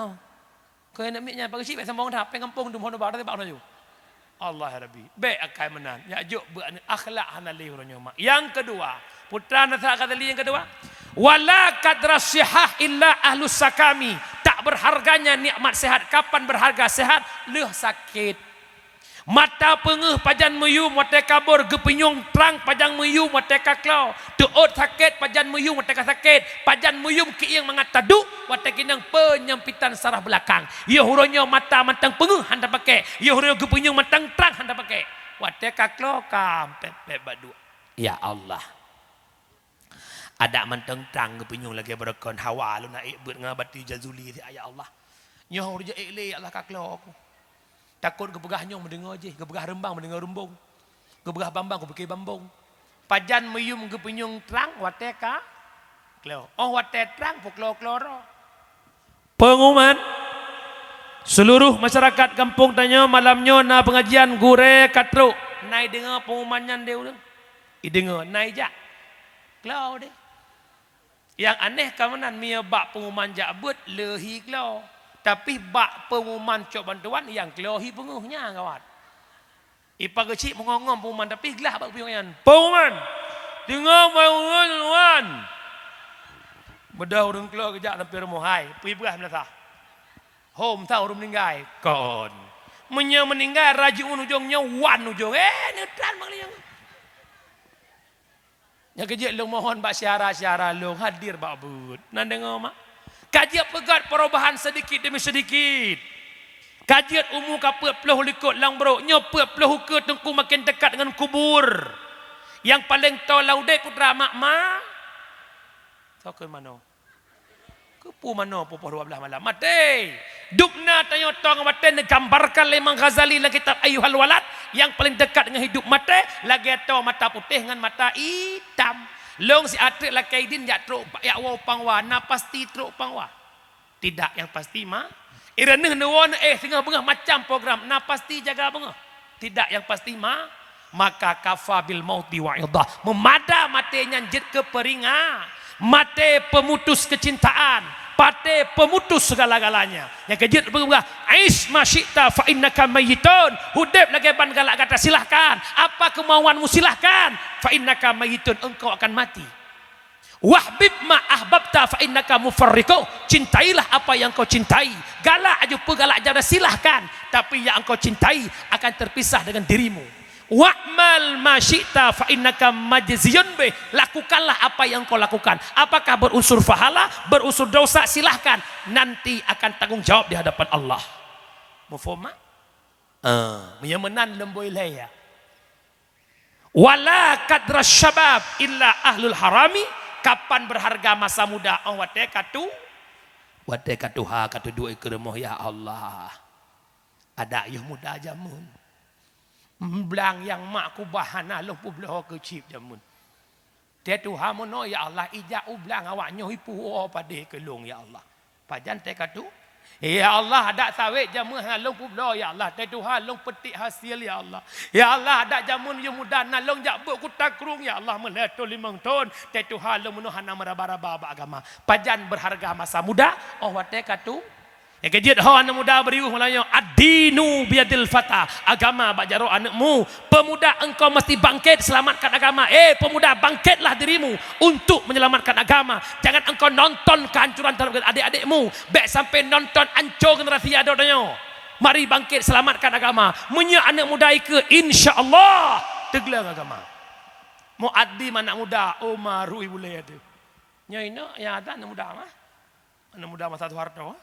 kau nak miknya bagi sih sambung dah pengampung tu mohon barat tak nak Allah ya Rabbi baik akan menan ya juk berakhlak hanali urangnya mak yang kedua putra nasihat kata yang kedua wala kadras sihah illa ahlus sakami tak berharganya nikmat sehat kapan berharga sehat leuh sakit mata pengeuh pajan meyu mate kabur gepenyung terang pajang meyu mate kaklau teut sakit pajan meyu mate sakit pajan meyu kiing mangatadu mate kinang penyempitan saraf belakang ya huronyo mata mantang pengeuh handa pakai ya huronyo gepenyung mantang terang handa pakai mate kaklau kampet badu ya Allah ada mantang terang gepenyung lagi berekon hawa lu naik beut ngabati jazuli ya Allah nyoh urja ile Allah kaklau aku takut gebegah nyong mendengar je, gebegah rembang mendengar rembung, gebegah bambang gebegah bambung. Pajan meyum gepenyung terang wateka, klo. Oh wate terang puklo kloro. Pengumuman seluruh masyarakat kampung tanya malamnya na pengajian gure katru. Nai dengar pengumumannya dia udah. Dengar nai jak. Klo deh. Yang aneh kamanan mia bak pengumuman jak bet lehi klo. Tapi bak pengumuman cok bantuan yang kelohi penguhnya kawan. Ipa kecil mengongom pengumuman tapi gelah bak pengumuman. Pengumuman. Dengar pengumuman. Bedah urang keluar kejak sampai rumah hai. Pergi berah melata. Home tahu urang meninggal. Kon. Menya meninggal rajin ujungnya wan ujung. Neutral maknanya. Yang kejak lu mohon bak syara-syara lu hadir bak bud. Nan dengar mak. Kajian pegat perubahan sedikit demi sedikit. Kajian umur kaput peluh likut lang bro. Nyoput peluh ke tengku makin dekat dengan kubur. Yang paling tahu laudek putra mak ma. Tahu ke mana? Kepu mana pukul 12 malam. Mati. Dukna tanya tong batin gambarkan Imam Ghazali dalam kitab Ayyuhal Walad. Yang paling dekat dengan hidup mati. Lagi tahu mata putih dengan mata hitam. Long si atrik lah kaidin jak truk yak wa pangwa na pasti truk pangwa. Tidak yang pasti mah. Iraneh nuwon tengah bengah macam program na pasti jaga bengah. Tidak yang pasti mah. Maka kafa bil mauti wa'idah. Memada matenya jid keperingan. Mate pemutus kecintaan. Pate pemutus segala-galanya. Yang kejut berguna. Ais masyikta fa innaka mayyitun. Hudib lagi ban galak kata silahkan. Apa kemauanmu silahkan. Fa innaka mayyitun. Engkau akan mati. Wahbib ma ahbabta fa innaka mufarriqu. Cintailah apa yang kau cintai. Galak aja galak jada silahkan. Tapi yang engkau cintai akan terpisah dengan dirimu. Wa'mal ma syi'ta fa innaka majziyun bih. Lakukanlah apa yang kau lakukan. Apakah berunsur pahala, berunsur dosa, silahkan. Nanti akan tanggung jawab di hadapan Allah. Mufaham? Menyemenan lemboi laya. Wala kadra syabab illa ahlul harami. Kapan berharga masa muda? Oh wate katu ha katu dua keremoh ya Allah. Ada ayuh muda jamun. Belang yang mak ku bahana loh pu belah kecip jamun. Dia Tuhan mono ya Allah ijak ublang awaknya hipu pade kelong ya Allah. Pajan te katu Ya Allah, ada sawit jamu halong publo ya Allah. Dai Tuhan long petik hasil ya Allah. Ya Allah, ada jamun yang muda nalong jabuk ku takrung ya Allah meleto 5 ton. Dai Tuhan long menuh hana meraba-raba agama. Pajan berharga masa muda. Oh wate katu. Ya kejit ho anak muda beriuh mulanya ad-dinu biadil fata. Agama bak jaro anakmu. Pemuda engkau mesti bangkit selamatkan agama. Pemuda bangkitlah dirimu untuk menyelamatkan agama. Jangan engkau nonton kehancuran terhadap adik-adikmu. Baik sampai nonton hancur generasi adanya. Mari bangkit selamatkan agama. Munya anak muda ke insya-Allah teglang agama. Mau adi anak muda Umar Rui boleh ada. Nya ini yang ada anak muda mah. Anak muda masa Soeharto.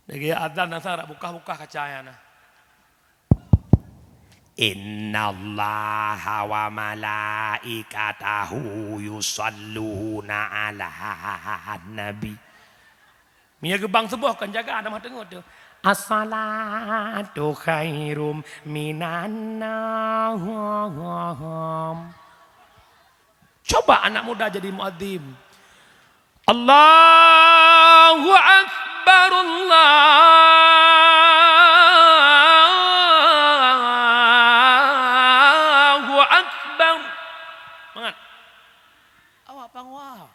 Lagi adzan nasa buka-buka kacanya. Innallaha wa malaikatahu yusalluna ala nabi. Mia gebang sebuah kan jaga ada mah tengok tu. As-salatu khairum minan naum. Coba anak muda jadi muadzim. Allahu akbar. Allahu akbar. Semangat. Awak pangwa.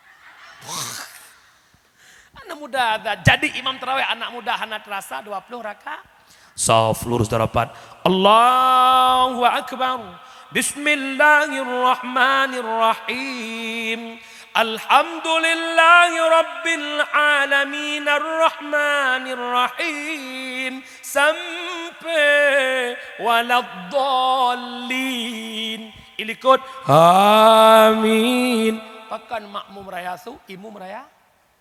Anak muda jadi imam tarawih anak muda hana terasa 20 rakaat. Saf lurus darapat. Allahu akbar. Bismillahirrahmanirrahim. Alhamdulillahi Rabbil Alamin Ar-Rahmanir Rahim sampai waladdallin ilikut amin. Pakan makmum raya su imum raya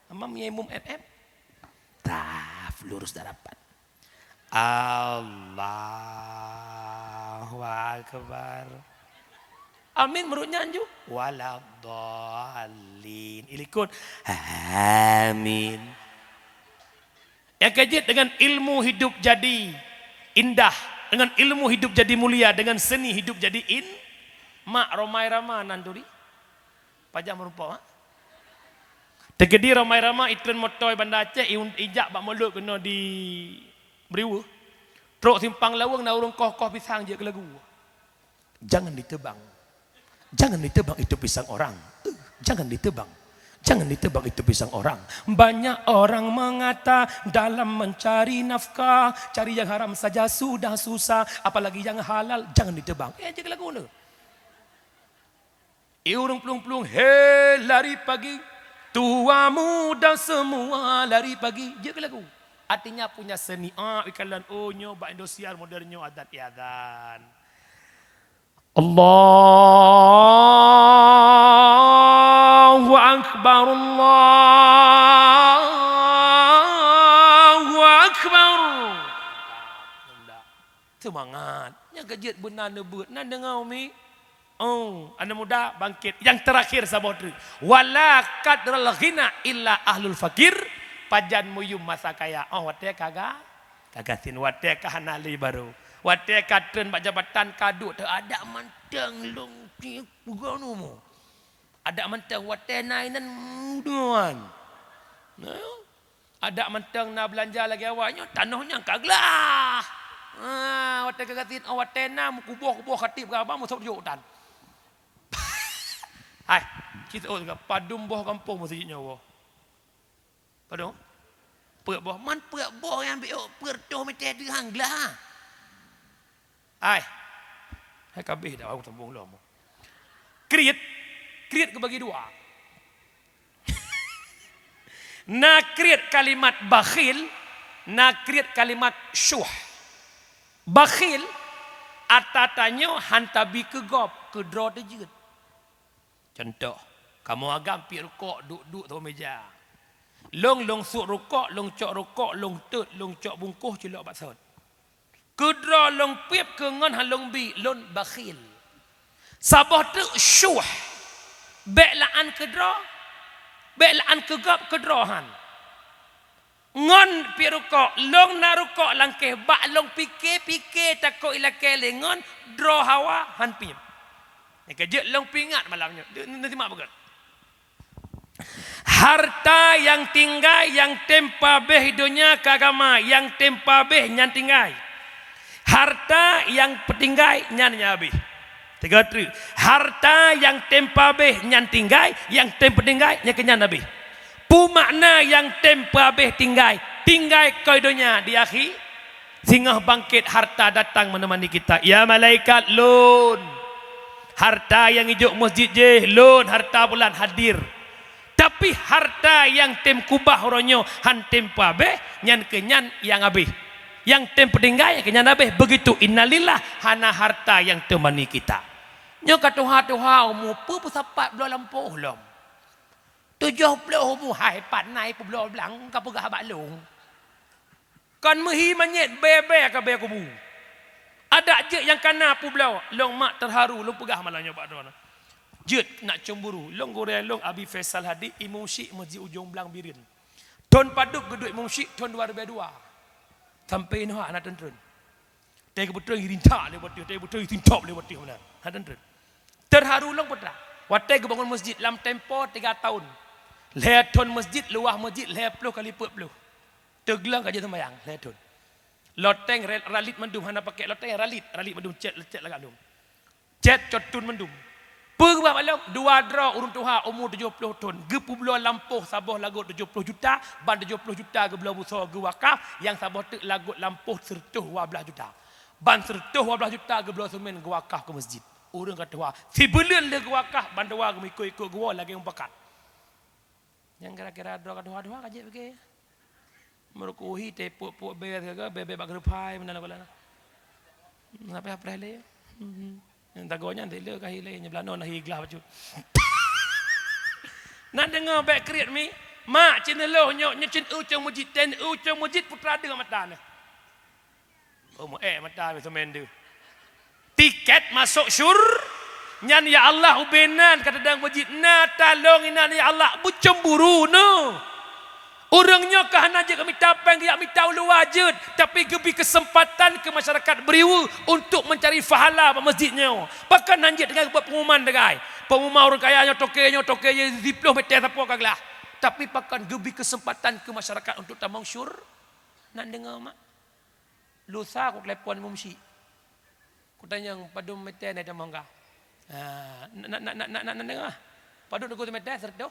amam ya imum MM taf lurus darapat. Allahu Akbar. Amin menurutnya anju waladhdallin ilikut amin. Yang kejit dengan ilmu hidup jadi indah, dengan ilmu hidup jadi mulia, dengan seni hidup jadi mak romai rama nanduri pajak merupa tegedi romai rama itren motoy banda Aceh ijak bak molok kena di beriwu truk simpang lawang na urung koh pisang je ke lagu. Jangan ditebang. Jangan ditebang itu pisang orang. Jangan ditebang. Jangan ditebang itu pisang orang. Banyak orang mengata dalam mencari nafkah, cari yang haram saja sudah susah, apalagi yang halal jangan ditebang. Jaga lagu ni. Urung pelung-pelung, hey lari pagi, tua muda semua lari pagi. Jaga lagu. Artinya punya seni. Ikalan nyoba Indosiar modernnya adat iadan. Allahu Akbar, Allahu Akbar. Semangat. Yang kejut benar nebut. Nak dengar umi? Anak muda bangkit. Yang terakhir sabotri. Wala qadral ghina illa ahlul fakir. Pajan muyum masa kaya. Wate kagak? Kagasin wate kahanali baru. Wate katren bak jabatan kaduk tu ada mantang long ti bukan mu. Ada mantang wate nainan muduan. Ada mantang na belanja lagi awaknya tanahnya kaglah. Wate kagatin wate na kubuh-kubuh khatib ke abang musab juk tan. Hai, kita padum boh kampung masjidnya boh. Padum. Perak boh man perak boh yang ambil pertoh mete hang lah. Hai kabeh dah aku sambung lama. Create kebagi dua. Nak create kalimat bakhil, nak create kalimat syuh. Bakhil atatanyo hantabi ke gop ke draw dejet. Contoh, kamu agam pi rukuk duduk tu meja. Long suk rukuk, long cok rukuk, long tut, long cok bungkuh celok bat saut. Kudra long pip ke ngon halong bi lon bakhil. Sabah tu syuh. Belaan kedra. Belaan kegap kedrahan. Ngon pirukok long narukok langkeh bak long pikir takut ilake lengon draw hawa han pip. Ni kerja long pingat malamnya. Nanti mak begat. Harta yang tinggal yang tempa beh dunia kagama yang tempa beh nyan tinggal. Harta yang petinggai nyan habis. Tiga tri. Harta yang tempa beh nyan tinggal yang tempa tinggal nyan kenyan habis. Pumakna yang tempa beh tinggal ke dunia di akhir singgah bangkit harta datang menemani kita. Ya malaikat lun. Harta yang hijau masjid je lun harta bulan hadir. Tapi harta yang tem kubah oronyo han tempa beh nyan kenyan yang habis. Yang tem peninggal yang kenyan habis. Begitu innalillah hana harta yang temani kita. Nyo katuha-tuha umu pu sapat belah lampuh lom. 70 mu hai pat nai pu belah belang ka pegah balung. Kan mehi manyet bebe ka be kubu. Ada je yang kana pu belah long mak terharu long pegah malahnya pak dona. Jet nak cemburu long gore long Abi Faisal Hadi Imam Syekh Masjid Ujung Belang Birin. Ton paduk geduk Imam Syekh ton 2002. Sampai noh anak tentun. Teh betul rinta le betul teh betul tintop le betul mana. Ha tentun. Terharu long putra. Watai ke bangun masjid dalam tempo 3 tahun. Leton masjid luah masjid 10 kali 40. Teglang kaje sembayang leton. Loteng ralit mendum hana pakai loteng ralit mendum cet lagak dum. Cet cotun mendum. Perubah malam 2 draw urun tuha umur 70 tahun. Gepu belah lampuh sabah lagut 70 juta, ban 70 juta ke belah busa ke wakaf, yang sabah tek lagut lampuh sertuh 12 juta. Ban sertuh 12 juta ke belah semen ke wakaf ke masjid. Urang kata wah, si belian le ke wakaf ban doa ke ikut gua lagi umpakat. Yang kira-kira doa kaje bege. Merukuhi tepuk ber ke bebe bak repai menala bala. Apa le? Yang tagonya dia kah hilangnya belano nah higlah baju. Nak dengar back create mi, mak cina loh nyok nyecin ucang masjid ten ucang masjid putra dengan mata ni. Oh mata betul mendu. Tiket masuk syur, nyan ya Allah ubenan kata dang masjid na talong ina ya Allah bucemburu no. Orangnya kahana je kami tapang yak mi tahu lu wajud tapi gebi kesempatan ke masyarakat beriwu untuk mencari fahala pada masjidnya. Bahkan nanjit dengan buat pengumuman degai. Pengumuman orang kayanya tokenya diploh betes apa kaglah. Tapi bahkan gebi kesempatan ke masyarakat untuk tamang syur. Nak dengar mak. Lusa aku telepon mumsi. Aku tanya padum mete ni tamang ka. Nak dengar. Padum aku mete serto.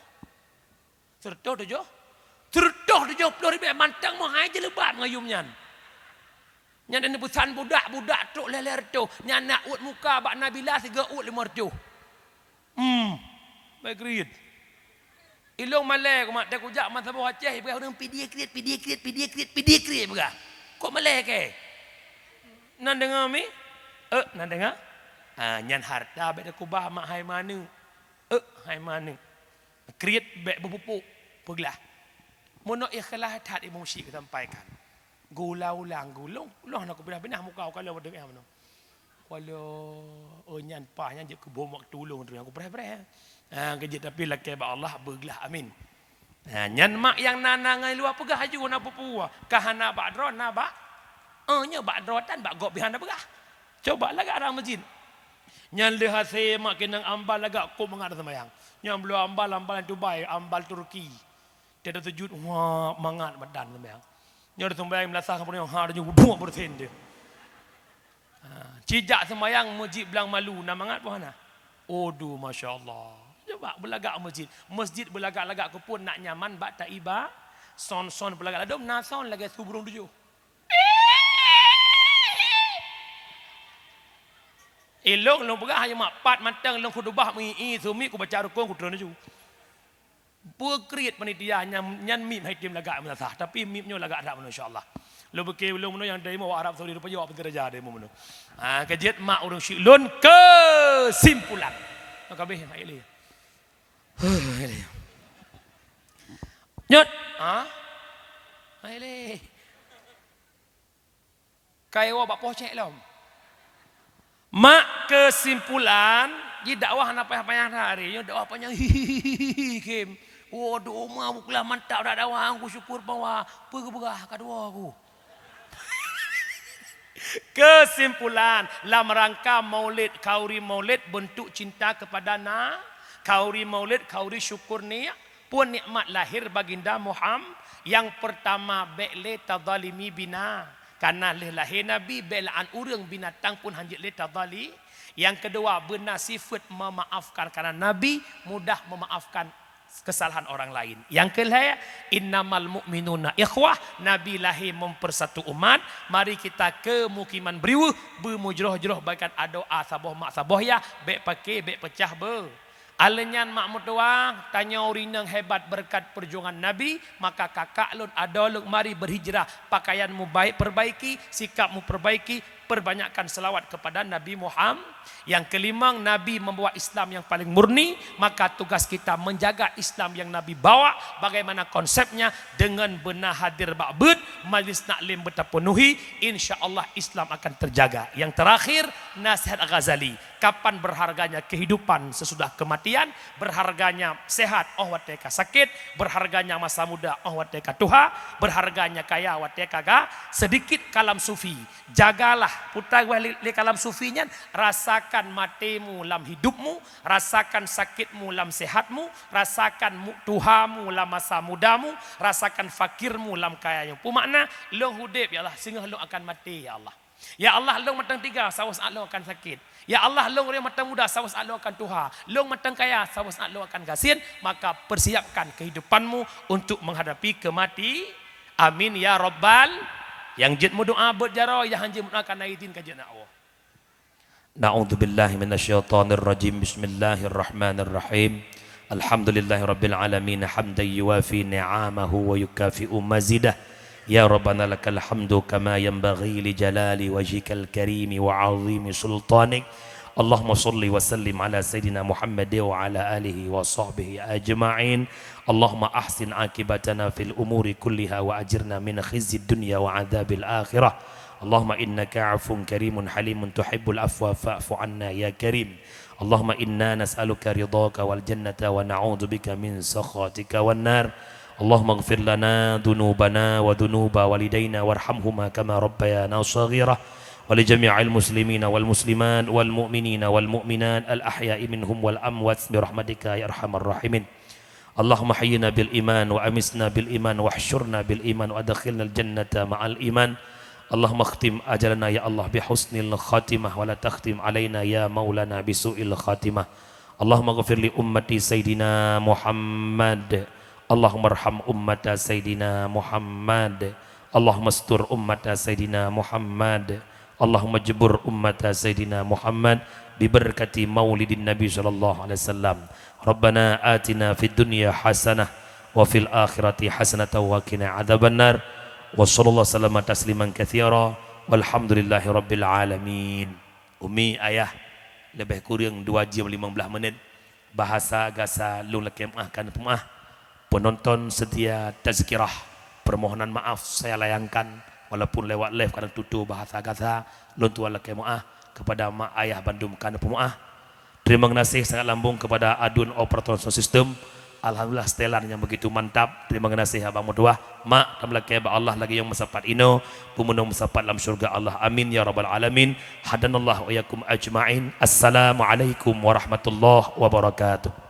Serto tujuh. Terdoh 70 ribu mantang mau aja lebat ngayumnya. Nyan ini pesan budak tu leler tu. Nyan nak ut muka bak Nabila siga ut 500. Baik read. Ilong malai ko mak dak ujak man sabah Aceh ibu orang PD create berah. Kok malai ke? Nan dengar mi? Nan dengar? Nyan harta bek kubah mak hai mana? Hai mana? Create bek berpupuk pergilah. Monok ikhlas hat Imam Syekh sampaikan. Gulau-ulang gulung nak benar-benar muka kalau dengar mana. Kalau nyan pah nyan je ke bomak tulung tu aku berai-berai. Kejit tapi laki ba Allah bergelah amin. Nyan mak yang nanangai luar pegah haju na pupua. Kahana badron na ba? Nya badrotan bak gok bihan pegah. Coba lagi arang masjid. Nyan lihat saya mak kenang ambal lagak ko mengar sembayang. Nyan belum ambal Dubai, ambal Turki. Tidak sujud, wah mangat badan sembahyang. Nyor sembahyang melasah kemudian harnya buat bersen dia. Cijak sembahyang masjid belang malu, nak mangat pun mana? Odu masya Allah. Coba belagak masjid, masjid belagak-lagak ke pun nak nyaman, bak tak iba, son belagak ladom, nak son lagi suburung tujuh. Elok long pegah hanya mak pat mantang long kudubah mi sumi ku baca rukun ku terus tujuh. Berkreat panitia nyan mim hai tim lagak menasah tapi mimnya lagak Arab insyaallah. Lo beke lo yang dari mau Arab Saudi rupanya apa kerja dia mau. Kajian mak orang Syilun kesimpulan. Maka beh hai le. Nyot, hai le. Kai wa bak pocek lom. Mak kesimpulan di dakwah apa yang hari, dakwah panjang kim. Waduh, mau kelah mantap dah dakwah aku syukur bahwa pergah kedua aku. Kesimpulan dalam rangka Maulid Kauri Maulid bentuk cinta kepada kauri Maulid kauri syukur ni pun nikmat lahir baginda Muhammad. Yang pertama be'le tadzalimi bina, karena lahir Nabi belaan urang binatang pun hanjit le tadzali. Yang kedua benar sifat memaafkan, karena Nabi mudah memaafkan kesalahan orang lain. Yang kedua innamal mu'minuna ikhwah, Nabi lahir mempersatu umat. Mari kita ke mukiman beriwuh bermujroh-jroh baikan doa saboh mak saboh ya, bek pakai bek pecah be. Alenyan makmud doang tanya orang yang hebat berkat perjuangan Nabi, maka kakak lun adoluk mari berhijrah, pakaianmu baik perbaiki, sikapmu perbaiki, perbanyakkan selawat kepada Nabi Muhammad. Yang kelima, Nabi membawa Islam yang paling murni, maka tugas kita menjaga Islam yang Nabi bawa. Bagaimana konsepnya? Dengan benar hadir ba'bud, majlis naklim berterpenuhi, insya Allah Islam akan terjaga. Yang terakhir, nasihat Ghazali, kapan berharganya kehidupan sesudah kematian, berharganya sehat oh wateka sakit, berharganya masa muda oh wateka tuha, berharganya kaya wateka ga sedikit. Kalam sufi, jagalah putar li kalam sufinya, rasakan matimu lam hidupmu, rasakan sakitmu lam sehatmu, rasakan tuhamu lam masa mudamu, rasakan fakirmu lam kaya yang pumakna. Long hudip ya Allah, sehingga long akan mati ya Allah. Ya Allah, long matang tiga sawas long akan sakit. Ya Allah, long dia matang muda sawas long akan tuha. Long matang kaya sawas long akan gasin. Maka persiapkan kehidupanmu untuk menghadapi kemati. Amin ya Rabbal. Yang jitmu doa buat jaro, yang hanji akan naidin kajian Allah. Na'udzubillahi minasyaitonir rajim. Bismillahirrahmanirrahim. Alhamdulillahi rabbil alamin hamdan yuwafi ni'amahu wa yukafi'u mazidah. Ya Rabbana lakal hamdu kama yanbaghi li jalali wajhikal karimi wa 'azimi sultanik. Allahumma salli wa sallim ala sayyidina Muhammad wa ala alihi wa sahbihi ajma'in. Allahumma ahsin akibatana fil umuri kulliha wa ajirna min khizyid dunya wa 'adzabil akhirah. Allahumma innaka 'afuwun karimun halimun tuhibbul afwa fa'fu 'anna ya karim. Allahumma inna nas'aluka ridhaka wal jannata wa na'udzubika min sakhatika wan nar. Allahumma ighfir lana dhunubana wa dhunuba walidayna warhamhuma kama rabbayana shaghira wa li jami'il muslimina wal muslimat wal mu'minina wal mu'minat al ahya'i minhum wal amwat bi rahmatika ya arhamar rahimin. Allahumma hayyina bil iman wa amisna bil iman wa hsyurna bil iman wa adkhilna al jannata ma'al iman. Allahumma khtim ajalana ya Allah bi husnil khatimah wa la takhtim alaina ya maulana bi su'il khatimah. Allahumma ighfir li ummati sayyidina Muhammad. Allahumma arham ummata Sayyidina Muhammad. Allahumma astur ummata Sayyidina Muhammad. Allahumma jebur ummata Sayyidina Muhammad biberkati maulidin Nabi sallallahu alaihi wasallam. Rabbana atina fid dunya hasanah wa fil akhirati hasanah wa qina adzabannar. Wa sallallahu sallama tasliman katsira walhamdulillahi rabbil alamin. Umi ayah lebih kurang 2 jam 15 menit bahasa gasa lu lekem kan pemah. Penonton setia tazkirah, permohonan maaf saya layangkan walaupun lewat live kadang tutu bahasa gaza luntu ala kemaah kepada mak ayah Bandung kana pemaah. Terima kasih sangat lambung kepada adun operator sound system. Alhamdulillah setelan yang begitu mantap. Terima kasih abang mudah mak tamlah keba Allah lagi yang mesapat ino pumunung mesapat dalam syurga Allah. Amin ya rabbal alamin. Hadanallahu wa yakum ajma'in. Assalamualaikum warahmatullahi wabarakatuh.